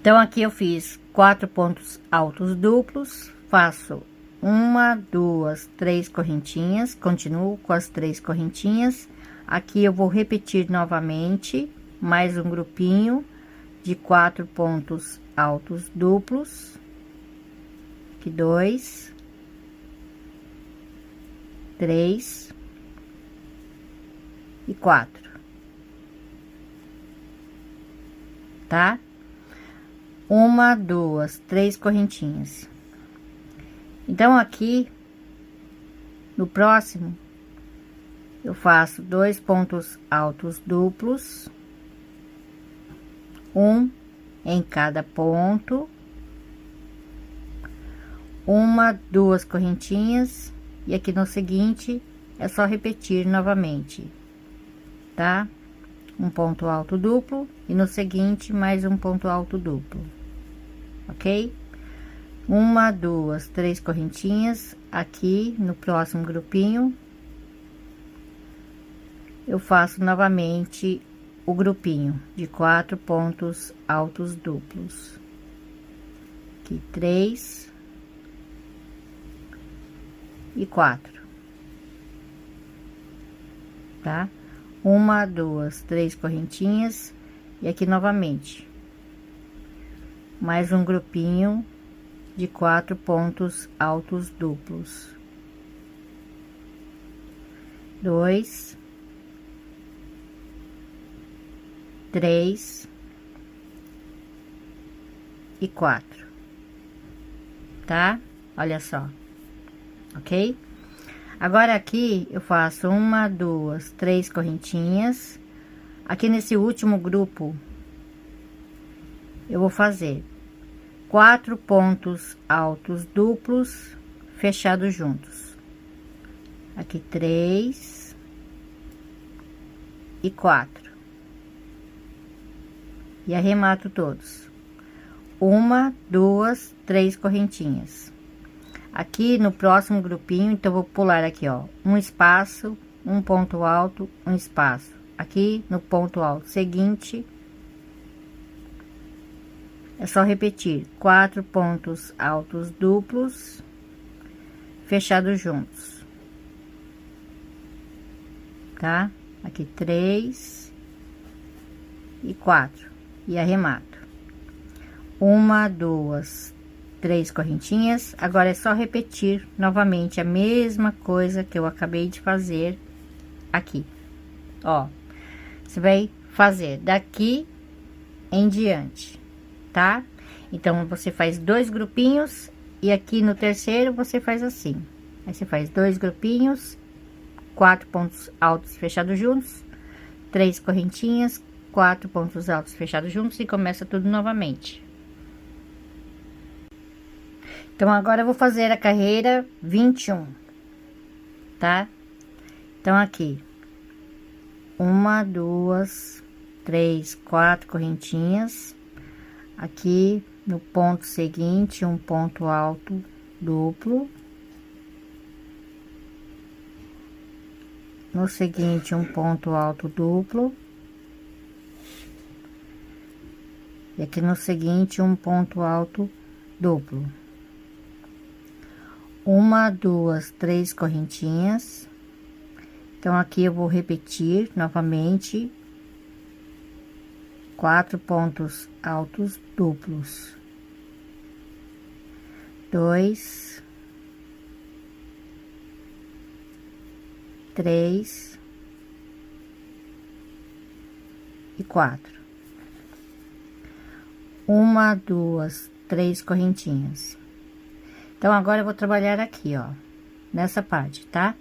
Então, aqui eu fiz 4 pontos altos duplos, faço 1, 2, 3 correntinhas, continuo com as 3 correntinhas. Aqui eu vou repetir novamente, mais um grupinho de 4 pontos altos duplos, aqui 2, 3 e 4, tá? 1, 2, 3 correntinhas. Então, aqui, no próximo, eu faço 2 pontos altos duplos, um em cada ponto, 1, 2 correntinhas, e aqui no seguinte, é só repetir novamente, tá? Um ponto alto duplo, e no seguinte, mais um ponto alto duplo, ok? 1, 2, 3 correntinhas. Aqui no próximo grupinho, eu faço novamente o grupinho de 4 pontos altos duplos. Aqui 3 e 4, tá? 1, 2, 3 correntinhas, e aqui novamente mais um grupinho de 4 pontos altos duplos, 2, 3 e 4, tá? Olha só, ok? Agora aqui eu faço 1, 2, 3 correntinhas. Aqui nesse último grupo eu vou fazer 4 pontos altos duplos fechados juntos. Aqui 3 e 4. E arremato todos. 1, 2, 3 correntinhas. Aqui no próximo grupinho, então vou pular aqui, ó, um espaço, um ponto alto, um espaço. Aqui no ponto alto seguinte, é só repetir 4 pontos altos duplos fechados juntos, tá? Aqui 3 e 4, e arremato. 1, 2, 3 correntinhas. Agora é só repetir novamente a mesma coisa que eu acabei de fazer aqui, ó. Você vai fazer daqui em diante, tá? Então, você faz 2 grupinhos, e aqui no terceiro você faz assim. Aí você faz 2 grupinhos, 4 pontos altos fechados juntos, 3 correntinhas, 4 pontos altos fechados juntos, e começa tudo novamente. Então, agora eu vou fazer a carreira 21. tá? Então, aqui, 1, 2, 3, 4 correntinhas. Aqui no ponto seguinte, um ponto alto duplo. No seguinte, um ponto alto duplo. E aqui no seguinte, um ponto alto duplo. 1, 2, 3 correntinhas. Então, aqui eu vou repetir novamente 4 pontos altos duplos. 2, 3 e 4. 1, 2, 3 correntinhas. Então, agora eu vou trabalhar aqui, ó, nessa parte, tá?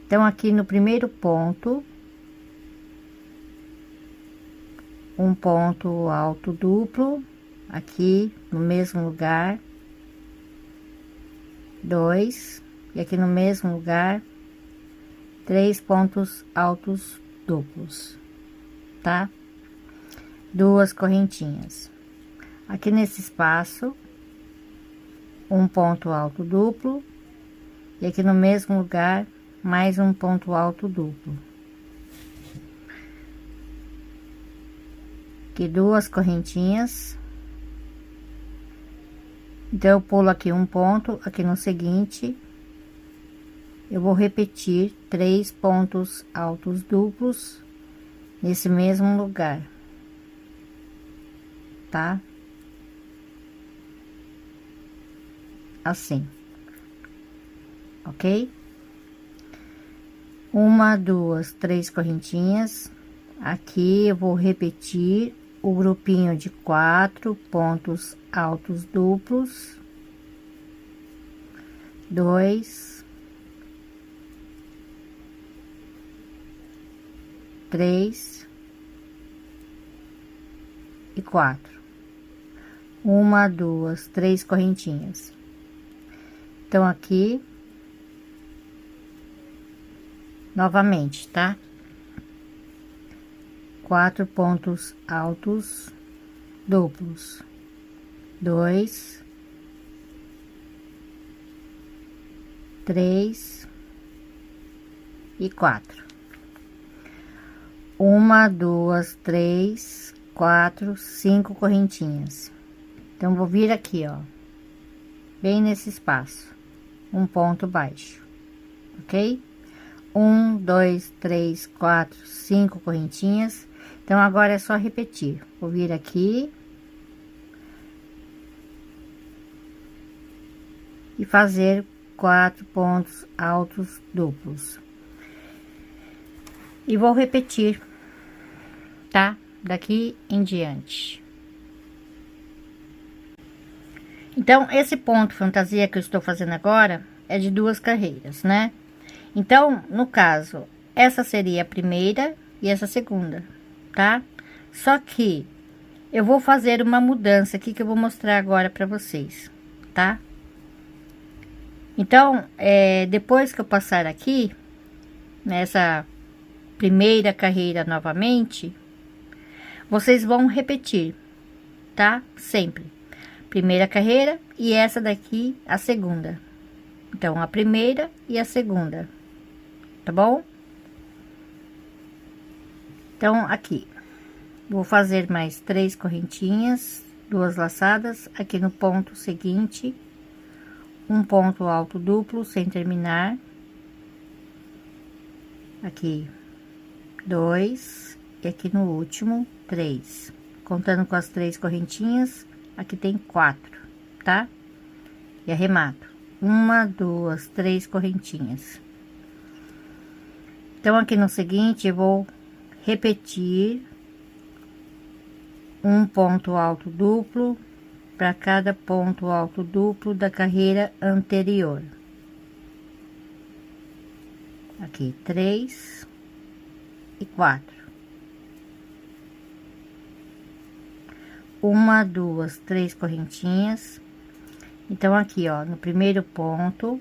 Então, aqui no primeiro ponto, um ponto alto duplo, aqui no mesmo lugar, 2, e aqui no mesmo lugar, 3 pontos altos duplos, tá? 2 correntinhas. Aqui nesse espaço, um ponto alto duplo, e aqui no mesmo lugar, mais um ponto alto duplo. Aqui 2 correntinhas. Então, eu pulo aqui um ponto, aqui no seguinte, eu vou repetir 3 pontos altos duplos nesse mesmo lugar, tá? Assim, ok? 1, 2, 3 correntinhas. Aqui eu vou repetir o grupinho de 4 pontos altos duplos, 2, 3 e 4. 1, 2, 3 correntinhas. Então, aqui, novamente, tá? 4 pontos altos duplos, 2, 3 e 4. 1, 2, 3, 4, 5 correntinhas. Então, vou vir aqui, ó, bem nesse espaço, um ponto baixo, ok? 1, 2, 3, 4, 5 correntinhas. Então, agora é só repetir. Vou vir aqui e fazer 4 pontos altos duplos. E vou repetir, tá? Daqui em diante. Então, esse ponto fantasia que eu estou fazendo agora é de 2 carreiras, né? Então, no caso, essa seria a primeira e essa segunda, tá? Só que eu vou fazer uma mudança aqui que eu vou mostrar agora para vocês, tá? Então, depois que eu passar aqui, nessa primeira carreira novamente, vocês vão repetir, tá? Sempre. Primeira carreira e essa daqui, a segunda. Então, a primeira e a segunda, tá bom? Então, aqui, vou fazer mais 3 correntinhas, 2 laçadas, aqui no ponto seguinte, um ponto alto duplo sem terminar, aqui 2, e aqui no último 3, contando com as 3 correntinhas, aqui tem 4, tá? E arremato, 1, 2, 3 correntinhas. Então, aqui no seguinte, eu vou repetir um ponto alto duplo para cada ponto alto duplo da carreira anterior. Aqui 3 e 4. 1, 2, 3 correntinhas. Então, aqui, ó, no primeiro ponto,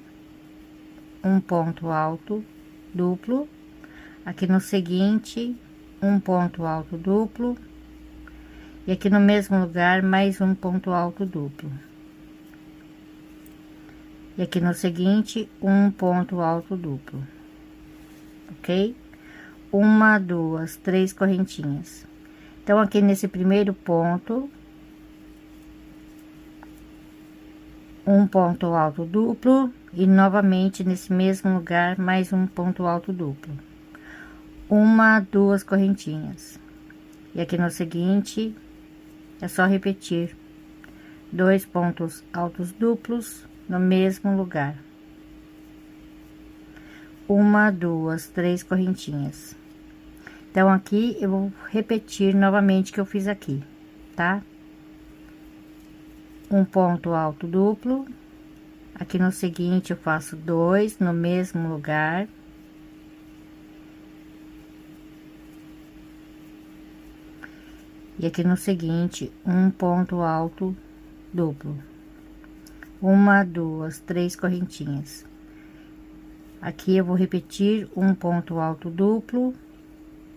um ponto alto duplo, aqui no seguinte um ponto alto duplo, e aqui no mesmo lugar mais um ponto alto duplo, e aqui no seguinte um ponto alto duplo, ok? Uma, duas, três correntinhas. Então aqui nesse primeiro ponto, um ponto alto duplo, e novamente nesse mesmo lugar mais um ponto alto duplo, uma, duas correntinhas, e aqui no seguinte é só repetir dois pontos altos duplos no mesmo lugar, uma, duas, três correntinhas. Então aqui eu vou repetir novamente o que eu fiz aqui, tá? Um ponto alto duplo, aqui no seguinte eu faço dois no mesmo lugar, e aqui no seguinte um ponto alto duplo, uma, duas, três correntinhas. Aqui eu vou repetir um ponto alto duplo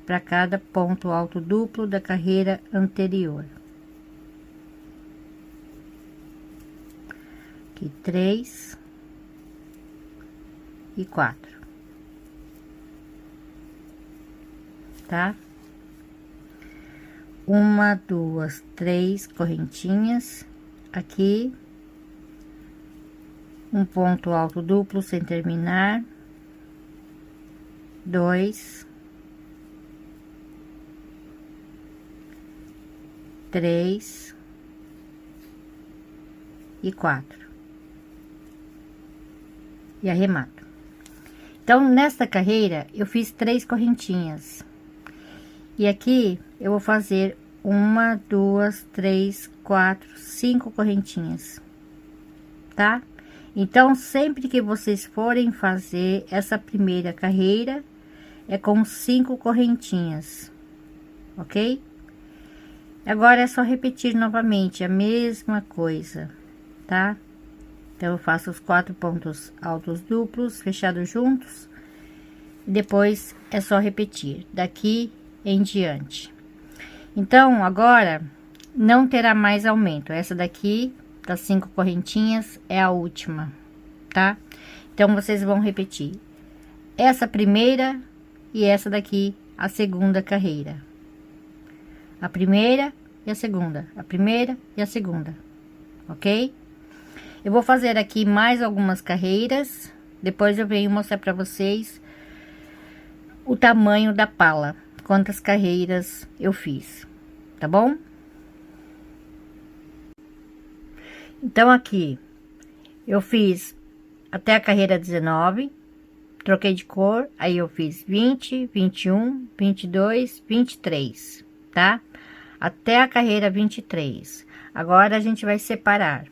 para cada ponto alto duplo da carreira anterior. Aqui 3 e 4, tá? Uma, duas, três correntinhas, aqui um ponto alto duplo sem terminar, dois, três e 4, e arremato. Então nesta carreira eu fiz 3 correntinhas, e aqui eu vou fazer uma, duas, três, quatro, 5 correntinhas, tá? Então sempre que vocês forem fazer essa primeira carreira é com 5 correntinhas, ok? Agora é só repetir novamente a mesma coisa, tá? Então eu faço os 4 pontos altos duplos fechados juntos, e depois é só repetir daqui em diante. Então agora não terá mais aumento, essa daqui das 5 correntinhas é a última, tá? Então vocês vão repetir essa primeira e essa daqui a segunda carreira, a primeira e a segunda, a primeira e a segunda, ok? Eu vou fazer aqui mais algumas carreiras, depois eu venho mostrar para vocês o tamanho da pala, quantas carreiras eu fiz, tá bom? Então aqui eu fiz até a carreira 19, troquei de cor, aí eu fiz 20, 21, 22, 23, tá? Até a carreira 23. Agora a gente vai separar.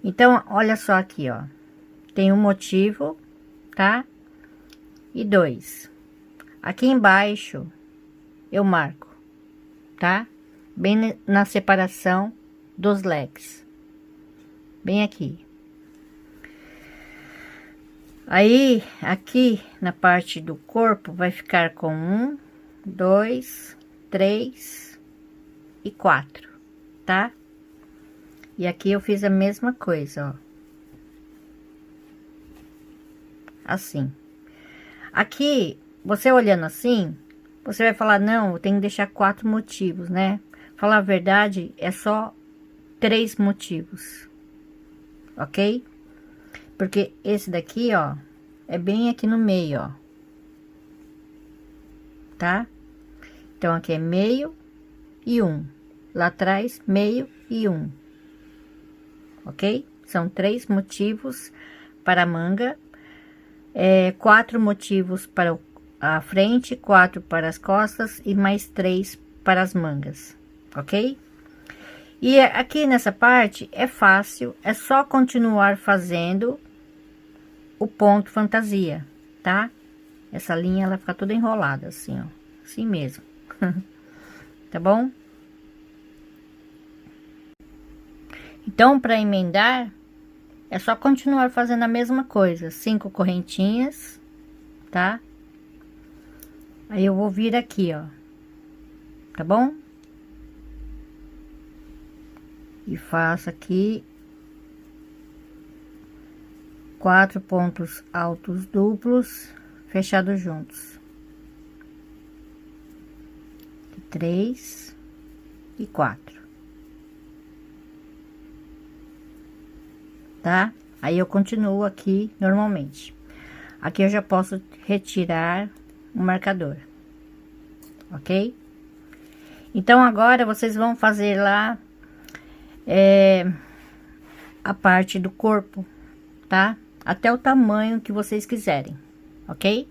Então, olha só aqui, ó. Tem um motivo, tá? E 2. Aqui embaixo eu marco, tá? Bem na separação dos leques. Bem aqui. Aí, aqui na parte do corpo vai ficar com 1, 2, 3 e 4, tá? E aqui eu fiz a mesma coisa, ó. Assim. Aqui, você olhando assim, você vai falar, não, eu tenho que deixar 4 motivos, né? Falar a verdade, é só 3 motivos, ok? Porque esse daqui, ó, é bem aqui no meio, ó. Tá? Então, aqui é meio e 1. Lá atrás, meio e 1. Ok? São 3 motivos para a manga. 4 motivos para a frente, 4 para as costas e mais 3 para as mangas. Ok? E aqui nessa parte é fácil, é só continuar fazendo o ponto fantasia, tá? Essa linha ela fica toda enrolada assim, ó, assim mesmo. Tá bom? Então, para emendar, É só continuar fazendo a mesma coisa, 5 correntinhas, tá? Aí eu vou vir aqui, ó, tá bom? E faço aqui 4 pontos altos duplos fechados juntos. 3 e 4. Tá? Aí eu continuo aqui normalmente. Aqui eu já posso retirar o marcador, ok? Então agora vocês vão fazer lá a parte do corpo, tá? Até o tamanho que vocês quiserem, ok?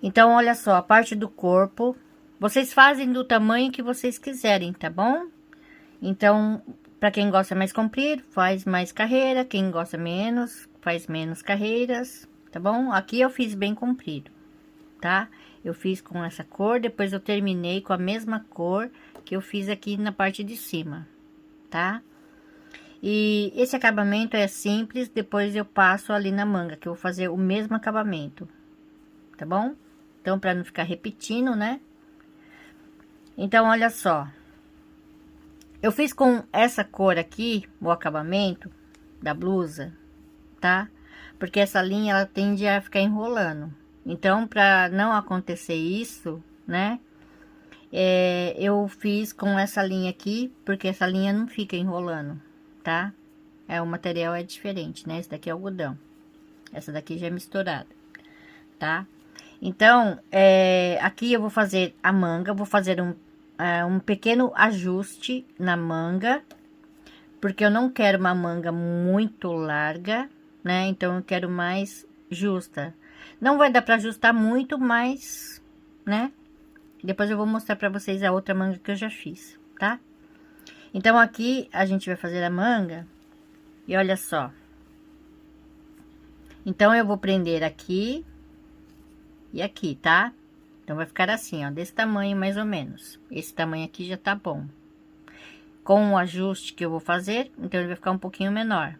Então olha só, a parte do corpo vocês fazem do tamanho que vocês quiserem, tá bom? Então, para quem gosta mais comprido, faz mais carreira, quem gosta menos, faz menos carreiras, tá bom? Aqui eu fiz bem comprido, tá? Eu fiz com essa cor, depois eu terminei com a mesma cor que eu fiz aqui na parte de cima, tá? E esse acabamento é simples, depois eu passo ali na manga, que eu vou fazer o mesmo acabamento, tá bom? Então, para não ficar repetindo, né? Então, olha só. Eu fiz com essa cor aqui, o acabamento da blusa, tá? Porque essa linha, ela tende a ficar enrolando. Então, para não acontecer isso, né? Eu fiz com essa linha aqui, porque essa linha não fica enrolando, tá? O material é diferente, né? Esse daqui é algodão. Essa daqui já é misturada, tá? Então, aqui eu vou fazer a manga, vou fazer um pequeno ajuste na manga, porque eu não quero uma manga muito larga, né? Então, eu quero mais justa. Não vai dar para ajustar muito, mas, né? Depois eu vou mostrar para vocês a outra manga que eu já fiz, tá? Então, aqui a gente vai fazer a manga e olha só. Então, eu vou prender aqui e aqui, tá? Então, vai ficar assim, ó, desse tamanho mais ou menos. Esse tamanho aqui já tá bom. Com o ajuste que eu vou fazer, então ele vai ficar um pouquinho menor,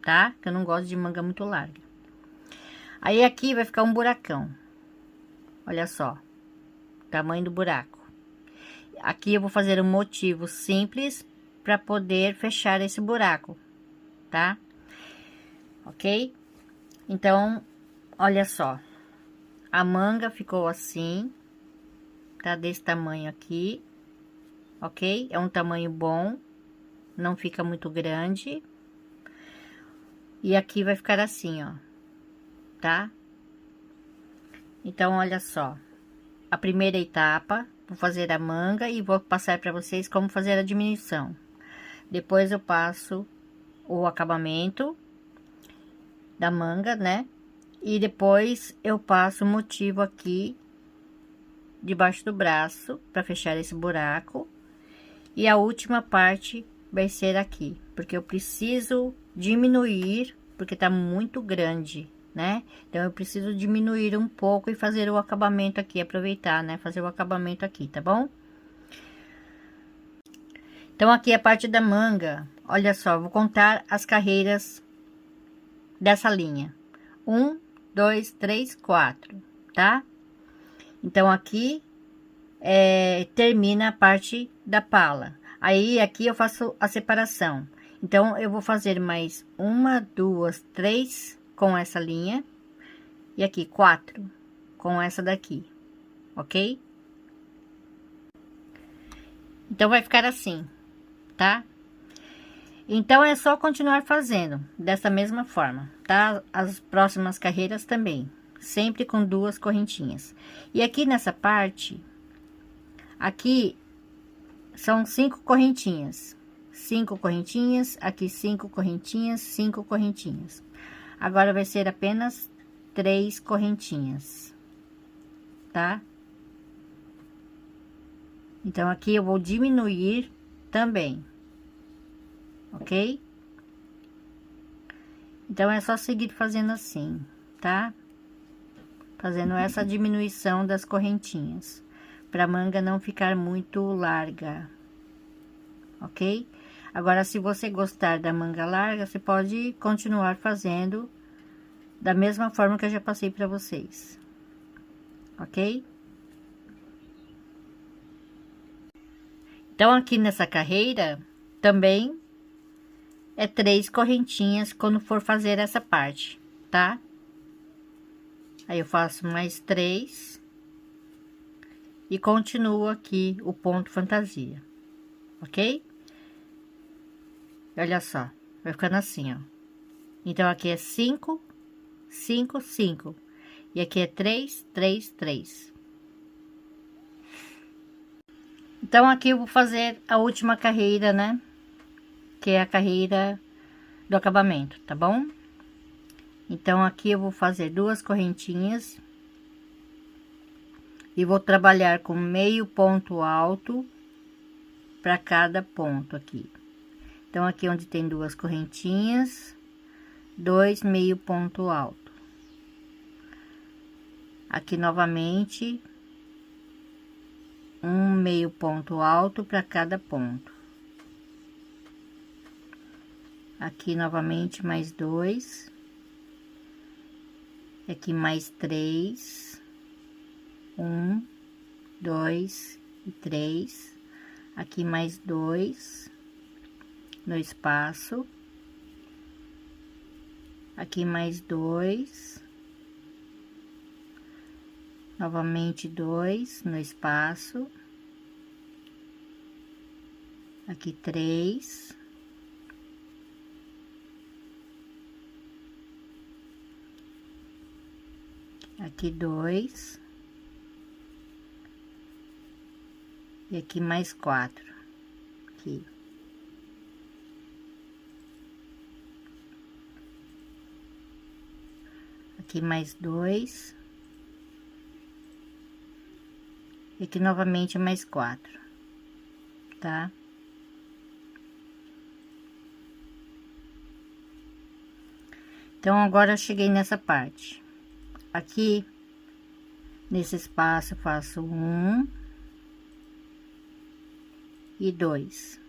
tá? Que eu não gosto de manga muito larga. Aí, aqui vai ficar um buracão. Olha só, tamanho do buraco. Aqui eu vou fazer um motivo simples para poder fechar esse buraco, tá? Ok? Então, olha só. A manga ficou assim, tá? Desse tamanho aqui, ok? É um tamanho bom, não fica muito grande. E aqui vai ficar assim, ó, tá? Então, olha só. A primeira etapa, vou fazer a manga e vou passar para vocês como fazer a diminuição. Depois eu passo o acabamento da manga, né? E depois eu passo o motivo aqui debaixo do braço para fechar esse buraco. E a última parte vai ser aqui, porque eu preciso diminuir, porque tá muito grande, né? Então eu preciso diminuir um pouco e fazer o acabamento aqui, aproveitar, né? Fazer o acabamento aqui, tá bom? Então aqui a parte da manga, olha só, vou contar as carreiras dessa linha. 1, 2, 3, 4, tá? Então, aqui termina a parte da pala. Aí, aqui eu faço a separação. Então, eu vou fazer mais 1, 2, 3 com essa linha. E aqui, 4 com essa daqui, ok? Então, vai ficar assim, tá? Então, é só continuar fazendo dessa mesma forma, tá? As próximas carreiras também, sempre com 2 correntinhas. E aqui nessa parte, aqui são 5 correntinhas. 5 correntinhas, aqui 5 correntinhas, 5 correntinhas. Agora vai ser apenas 3 correntinhas, tá? Então, aqui eu vou diminuir também. Ok? Então, é só seguir fazendo assim, tá? Fazendo essa diminuição das correntinhas, para a manga não ficar muito larga, ok? Agora, se você gostar da manga larga, você pode continuar fazendo da mesma forma que eu já passei para vocês, ok? Então, aqui nessa carreira, também é 3 correntinhas quando for fazer essa parte, tá? Aí, eu faço mais 3 e continuo aqui o ponto fantasia, ok? Olha só, vai ficando assim, ó. Então, aqui é 5, 5, 5. E aqui é 3, 3, 3. Então, aqui eu vou fazer a última carreira, né? Que é a carreira do acabamento, tá bom? Então, aqui eu vou fazer 2 correntinhas. E vou trabalhar com meio ponto alto para cada ponto aqui. Então, aqui onde tem 2 correntinhas, 2 meio ponto alto. Aqui novamente, um meio ponto alto para cada ponto. Aqui novamente mais 2. Aqui mais 3. 1, 2 e 3. Aqui mais 2 no espaço. Aqui mais 2. Novamente 2 no espaço. Aqui 3. Aqui 2. E aqui mais 4. Aqui. Aqui mais 2. E aqui novamente mais 4, tá? Então, agora eu cheguei nessa parte. Aqui, nesse espaço, eu faço 1 e 2.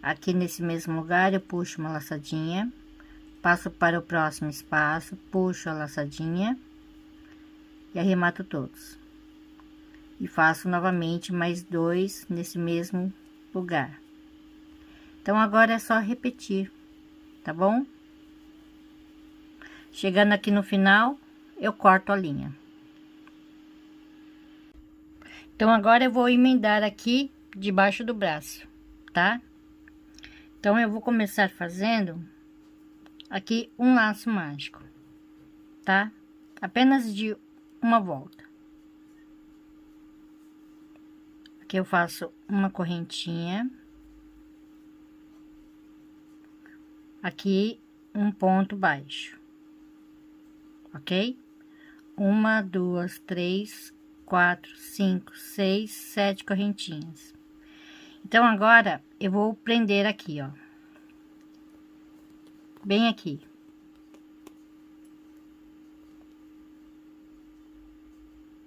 Aqui nesse mesmo lugar, eu puxo uma laçadinha, passo para o próximo espaço, puxo a laçadinha e arremato todos. E faço novamente mais 2 nesse mesmo lugar. Então, agora é só repetir, tá bom? Chegando aqui no final, eu corto a linha. Então, agora eu vou emendar aqui debaixo do braço, tá? Então, eu vou começar fazendo aqui um laço mágico, tá? Apenas de uma volta. Aqui eu faço uma correntinha. Aqui um ponto baixo, ok? 1, 2, 3, 4, 5, 6, 7 correntinhas. Então, agora eu vou prender aqui, ó. Bem aqui.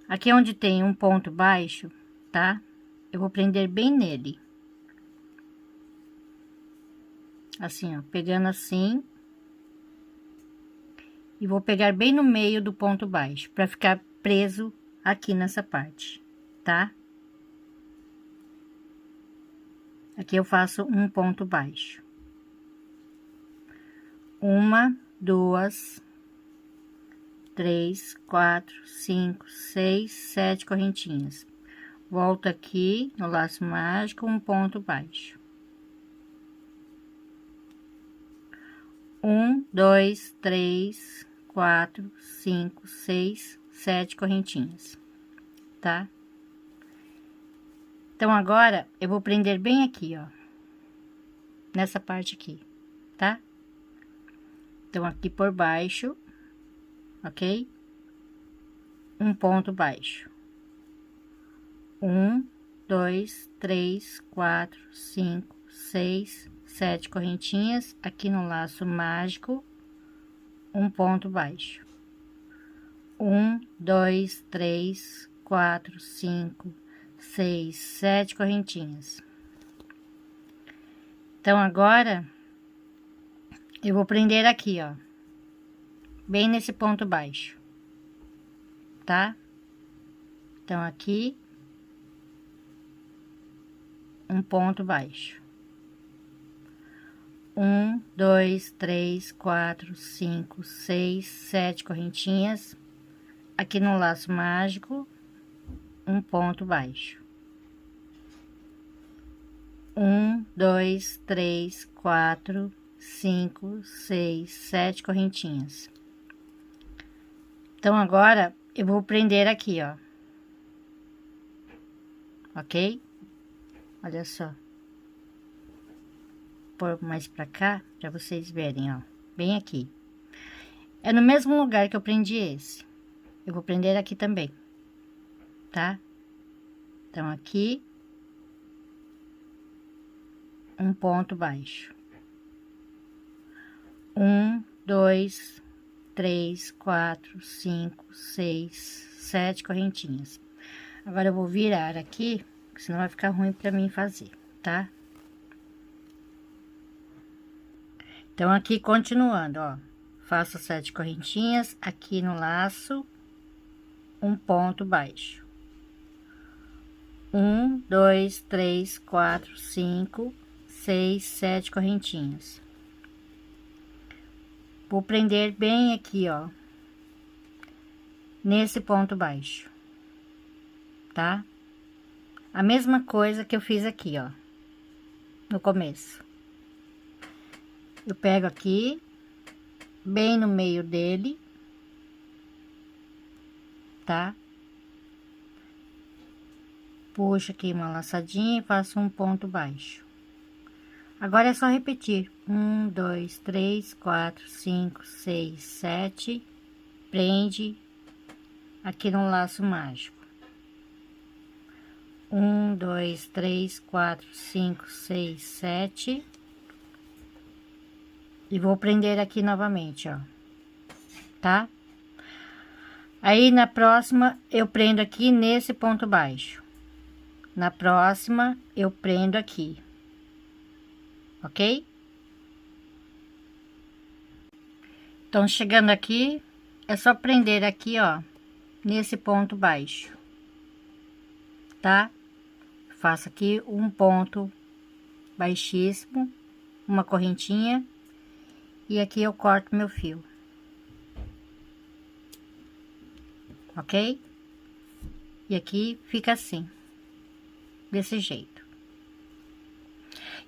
Aqui onde tem um ponto baixo, tá? Eu vou prender bem nele. Assim, ó, pegando assim. E vou pegar bem no meio do ponto baixo, para ficar preso aqui nessa parte, tá? Aqui eu faço um ponto baixo. 1, 2, 3, 4, 5, 6, 7 correntinhas. Volto aqui no laço mágico, um ponto baixo. 1, 2, 3, 4, 5, 6, 7 correntinhas, tá? Então, agora, eu vou prender bem aqui, ó. Nessa parte aqui, tá? Então, aqui por baixo, ok? Um ponto baixo. 1, 2, 3, 4, 5, 6, 7 correntinhas. Aqui no laço mágico, um ponto baixo. 1, 2, 3, 4, 5, 6, 7 correntinhas. Então, agora, eu vou prender aqui, ó. Bem nesse ponto baixo. Tá? Então, aqui. Um ponto baixo. 1, 2, 3, 4, 5, 6, 7 correntinhas. Aqui no laço mágico, um ponto baixo. 1, 2, 3, 4, 5, 6, 7 correntinhas. Então, agora, eu vou prender aqui, ó. Ok? Olha só. Pôr mais pra cá, pra vocês verem, ó. Bem aqui. É no mesmo lugar que eu prendi esse. Eu vou prender aqui também. Tá? Então, aqui. Um ponto baixo. 1, 2, 3, 4, 5, 6, 7 correntinhas. Agora, eu vou virar aqui, senão vai ficar ruim pra mim fazer, tá? Então, aqui, continuando, ó. Faço 7 correntinhas, aqui no laço, um ponto baixo. 1, 2, 3, 4, 5, 6, 7 correntinhas. Vou prender bem aqui, ó. Nesse ponto baixo. Tá? A mesma coisa que eu fiz aqui, ó. No começo. Eu pego aqui, bem no meio dele. Tá? Puxo aqui uma laçadinha e faço um ponto baixo. Agora é só repetir. 1, 2, 3, 4, 5, 6, 7. Prende aqui no laço mágico. 1, 2, 3, 4, 5, 6, 7. E vou prender aqui novamente, ó. Tá? Aí, na próxima, eu prendo aqui nesse ponto baixo. Na próxima, eu prendo aqui. Ok? Então, chegando aqui, é só prender aqui, ó, nesse ponto baixo. Tá? Faço aqui um ponto baixíssimo, uma correntinha, e aqui eu corto meu fio. Ok? E aqui fica assim, desse jeito.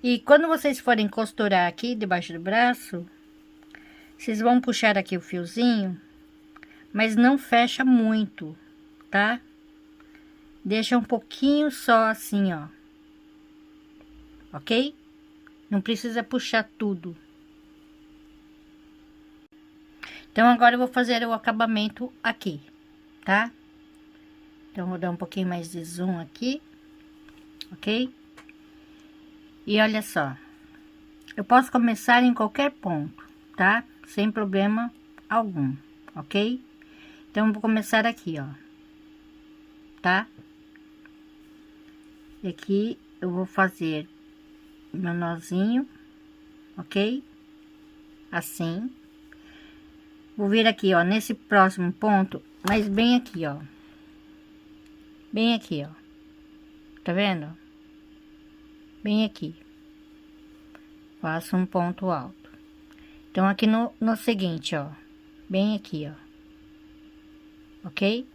E quando vocês forem costurar aqui debaixo do braço, vocês vão puxar aqui o fiozinho, mas não fecha muito, tá? Deixa um pouquinho só assim, ó. Ok? Não precisa puxar tudo. Então, agora eu vou fazer o acabamento aqui, tá? Então, vou dar um pouquinho mais de zoom aqui, ok? E olha só, eu posso começar em qualquer ponto, tá? Sem problema algum, ok? Então, eu vou começar aqui, ó, tá? E aqui eu vou fazer meu nozinho, ok? Assim. Vou vir aqui, ó, nesse próximo ponto, mas bem aqui, ó. Bem aqui, ó. Tá vendo? Bem aqui. Faço um ponto alto. Então, aqui no seguinte, ó. Bem aqui, ó. Ok?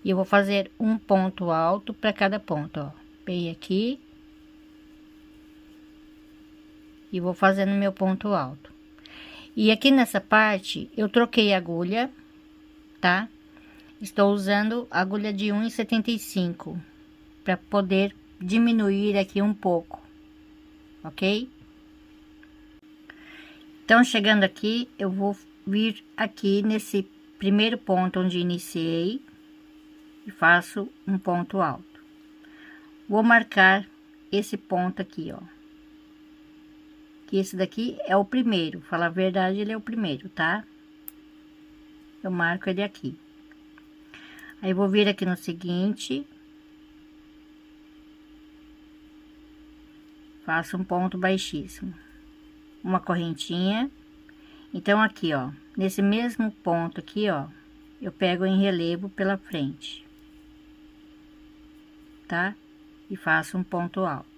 E eu vou fazer um ponto alto para cada ponto, ó. Bem aqui. E vou fazendo meu ponto alto. E aqui nessa parte, eu troquei a agulha, tá? Estou usando agulha de 1,75 para poder diminuir aqui um pouco, ok? Então, chegando aqui, eu vou vir aqui nesse primeiro ponto onde iniciei e faço um ponto alto. Vou marcar esse ponto aqui, ó. Que esse daqui é o primeiro, falar a verdade, ele é o primeiro, tá? Eu marco ele aqui. Aí, vou vir aqui no seguinte. faço um ponto baixíssimo, uma correntinha. Então aqui, ó, nesse mesmo ponto aqui, ó, eu pego em relevo pela frente, tá? E faço um ponto alto.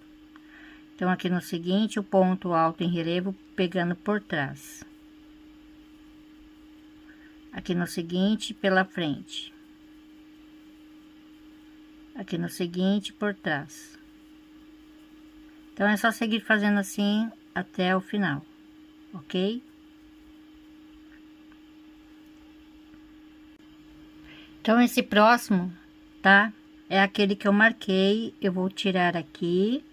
Então aqui no seguinte, o ponto alto em relevo pegando por trás. Aqui no seguinte, pela frente. Aqui no seguinte, por trás. Então é só seguir fazendo assim até o final, ok? Então esse próximo, tá? É aquele que eu marquei, eu vou tirar aqui.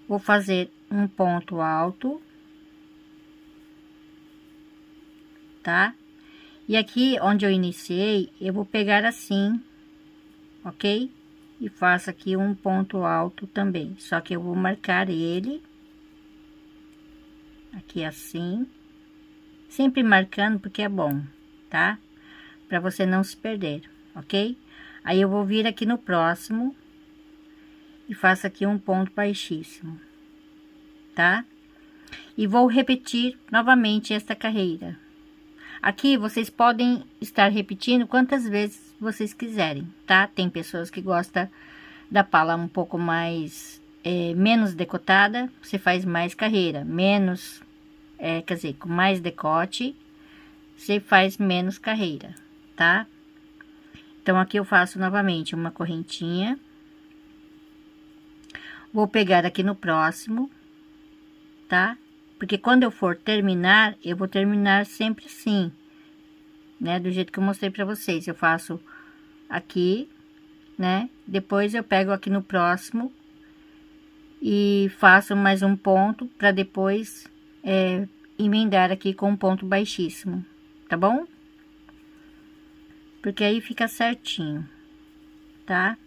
Vou fazer um ponto alto, tá? E aqui onde eu iniciei, eu vou pegar assim, ok? E faço aqui um ponto alto também, só que eu vou marcar ele aqui assim, sempre marcando porque é bom, tá? Para você não se perder, ok? Aí eu vou vir aqui no próximo e faço aqui um ponto baixíssimo, tá? E vou repetir novamente esta carreira. Aqui vocês podem estar repetindo quantas vezes vocês quiserem, tá? Tem pessoas que gostam da pala um pouco mais, menos decotada, você faz mais carreira, menos, quer dizer, com mais decote, você faz menos carreira, tá? Então aqui eu faço novamente uma correntinha. Vou pegar aqui no próximo, tá? Porque quando eu for terminar, eu vou terminar sempre assim, né? Do jeito que eu mostrei pra vocês. Eu faço aqui, né? Depois eu pego aqui no próximo e faço mais um ponto pra depois emendar aqui com um ponto baixíssimo, tá bom? Porque aí fica certinho, tá?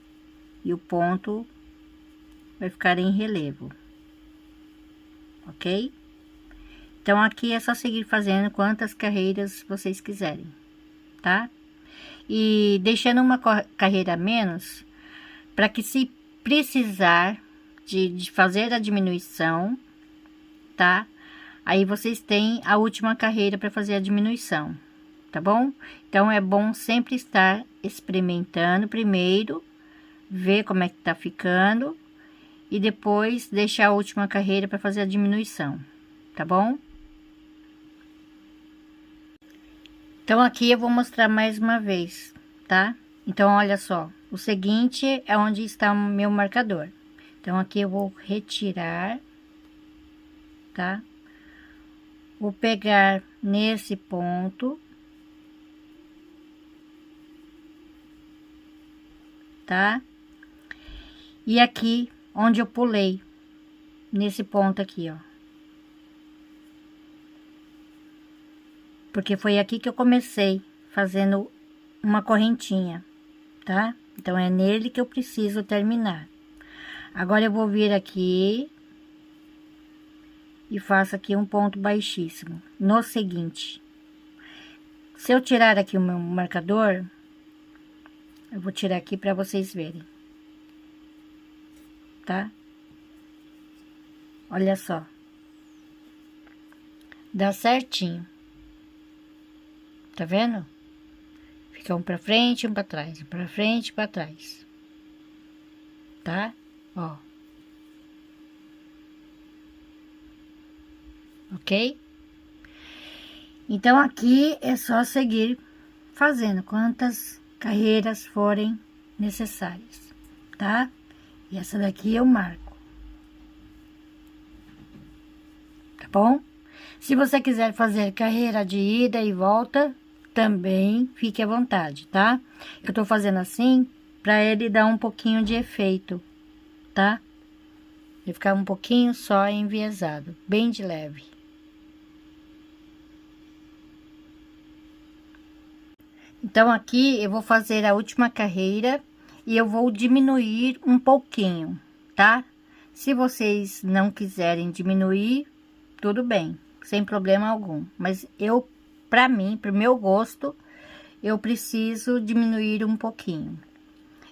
E o ponto vai ficar em relevo, ok? Então aqui é só seguir fazendo quantas carreiras vocês quiserem, tá? E deixando uma carreira a menos, para que se precisar de fazer a diminuição, tá? Aí vocês têm a última carreira para fazer a diminuição, tá bom? Então é bom sempre estar experimentando primeiro, ver como é que tá ficando e depois deixar a última carreira para fazer a diminuição, tá bom? Então aqui eu vou mostrar mais uma vez, tá? Então olha só, o seguinte é onde está o meu marcador. Então aqui eu vou retirar, tá? Vou pegar nesse ponto, tá? E aqui onde eu pulei, nesse ponto aqui, ó. Porque foi aqui que eu comecei fazendo uma correntinha, tá? Então é nele que eu preciso terminar. Agora eu vou vir aqui e faço aqui um ponto baixíssimo. No seguinte, se eu tirar aqui o meu marcador, eu vou tirar aqui para vocês verem, tá? Olha só, dá certinho, tá vendo? Fica um pra frente, um pra trás, um pra frente, pra trás, tá? Ó, ok? Então aqui é só seguir fazendo quantas carreiras forem necessárias, tá? E essa daqui eu marco, tá bom? Se você quiser fazer carreira de ida e volta, também fique à vontade, tá? Eu tô fazendo assim pra ele dar um pouquinho de efeito, tá? Ele ficar um pouquinho só enviesado, bem de leve. Então aqui eu vou fazer a última carreira e eu vou diminuir um pouquinho, tá? Se vocês não quiserem diminuir, tudo bem, sem problema algum. Mas eu, pra mim, pro meu gosto, eu preciso diminuir um pouquinho.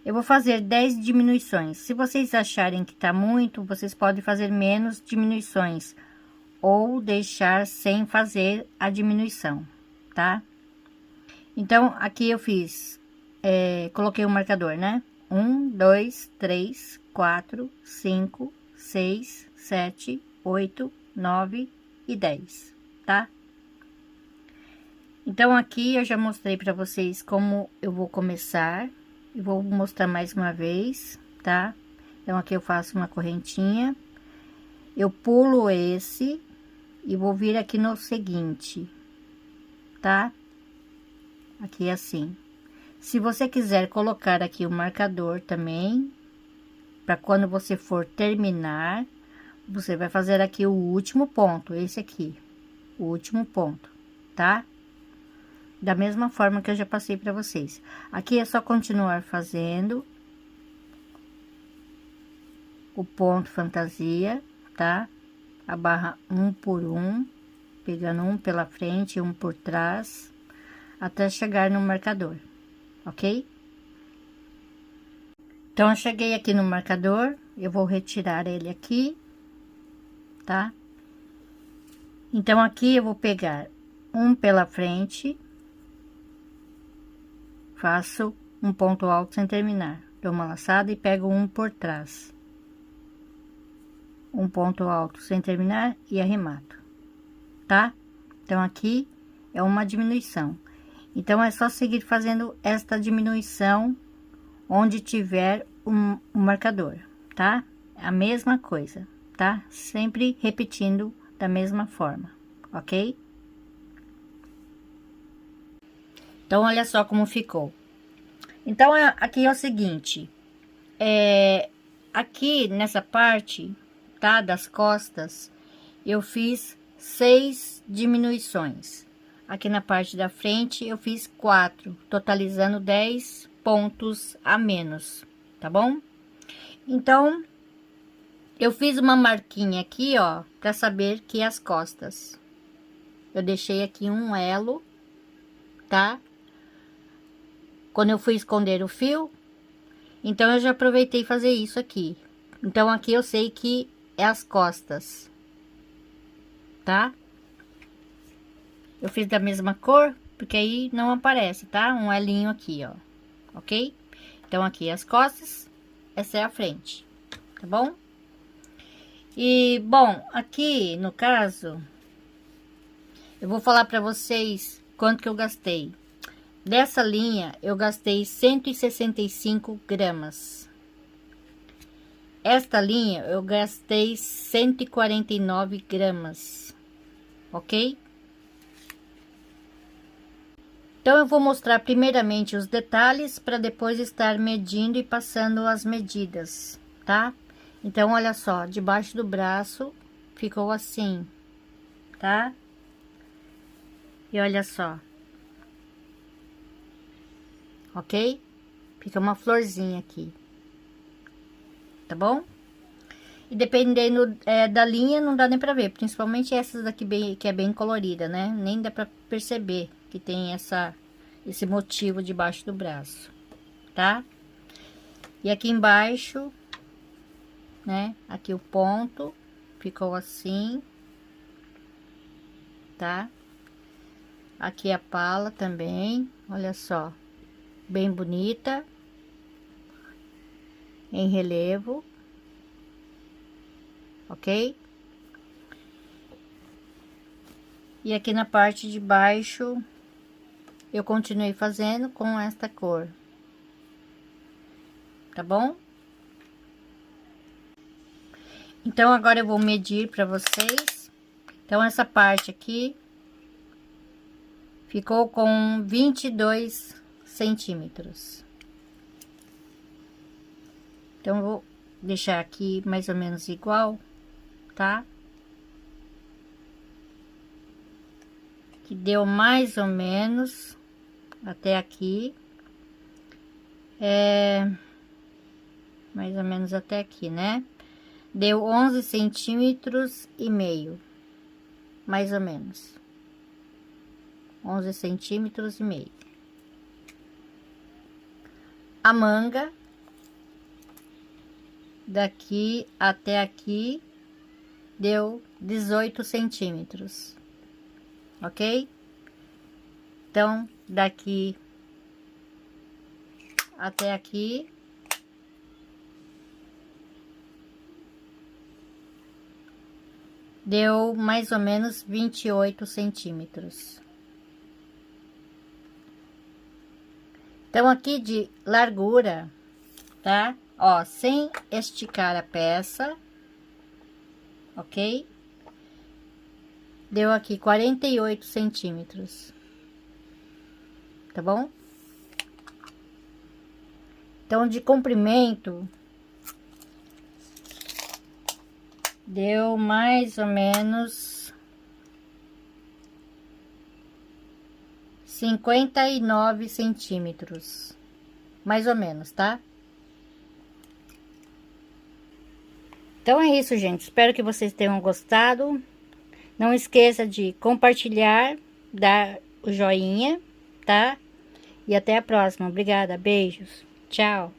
Eu vou fazer 10 diminuições. Se vocês acharem que tá muito, vocês podem fazer menos diminuições ou deixar sem fazer a diminuição, tá? Então, aqui eu fiz, coloquei o marcador, né? 1, 2, 3, 4, 5, 6, 7, 8, 9 e 10, tá? Então, aqui eu já mostrei para vocês como eu vou começar. E vou mostrar mais uma vez, tá? Então, aqui eu faço uma correntinha. Eu pulo esse e vou vir aqui no seguinte, tá? Aqui assim. Se você quiser colocar aqui o marcador também, para quando você for terminar, você vai fazer aqui o último ponto, esse aqui, o último ponto, tá? Da mesma forma que eu já passei para vocês. Aqui é só continuar fazendo o ponto fantasia, tá? A barra um por um, pegando um pela frente e um por trás, até chegar no marcador, ok? Então, eu cheguei aqui no marcador, eu vou retirar ele aqui, tá? Então, aqui eu vou pegar um pela frente, faço um ponto alto sem terminar, dou uma laçada e pego um por trás, um ponto alto sem terminar e arremato, tá? Então, aqui é uma diminuição. Então, é só seguir fazendo esta diminuição onde tiver um marcador, tá? A mesma coisa, tá? Sempre repetindo da mesma forma, ok? Então, olha só como ficou. Então, aqui é o seguinte, aqui nessa parte, tá, das costas, eu fiz 6 diminuições. Aqui na parte da frente, eu fiz 4, totalizando 10 pontos a menos, tá bom? Então, eu fiz uma marquinha aqui, ó, para saber que as costas. Eu deixei aqui um elo, tá? Quando eu fui esconder o fio, então eu já aproveitei fazer isso aqui. Então, aqui eu sei que é as costas, tá? Eu fiz da mesma cor, porque aí não aparece, tá? Um elinho aqui, ó, ok? Então, aqui as costas, essa é a frente, tá bom? E, bom, aqui no caso, eu vou falar pra vocês quanto que eu gastei. Dessa linha, eu gastei 165 gramas. Esta linha, eu gastei 149 gramas, ok? Então, eu vou mostrar primeiramente os detalhes, para depois estar medindo e passando as medidas, tá? Então, olha só, debaixo do braço, ficou assim, tá? E olha só. Ok? Fica uma florzinha aqui, tá bom? E dependendo da linha, não dá nem pra ver, principalmente essas daqui que é bem colorida, né? Nem dá pra perceber que tem esse motivo debaixo do braço, tá? E aqui embaixo, né? Aqui o ponto ficou assim, tá? Aqui a pala também, olha só. Bem bonita, em relevo, ok? E aqui na parte de baixo, eu continuei fazendo com esta cor, tá bom? Então, agora eu vou medir para vocês. Então, essa parte aqui ficou com 22 centímetros. Então, eu vou deixar aqui mais ou menos igual, tá? Que deu mais ou menos até aqui. Mais ou menos até aqui, né? Deu 11 centímetros e meio, mais ou menos. 11 centímetros e meio. A manga, daqui até aqui deu 18 centímetros, ok? Então, daqui até aqui deu mais ou menos 28 centímetros. Então, aqui de largura, tá? Ó, sem esticar a peça, ok? Deu aqui 48 centímetros, tá bom? Então, de comprimento, deu mais ou menos 59 centímetros, mais ou menos, tá? Então é isso, gente. Espero que vocês tenham gostado. Não esqueça de compartilhar, dar o joinha, tá? E até a próxima. Obrigada, beijos. Tchau.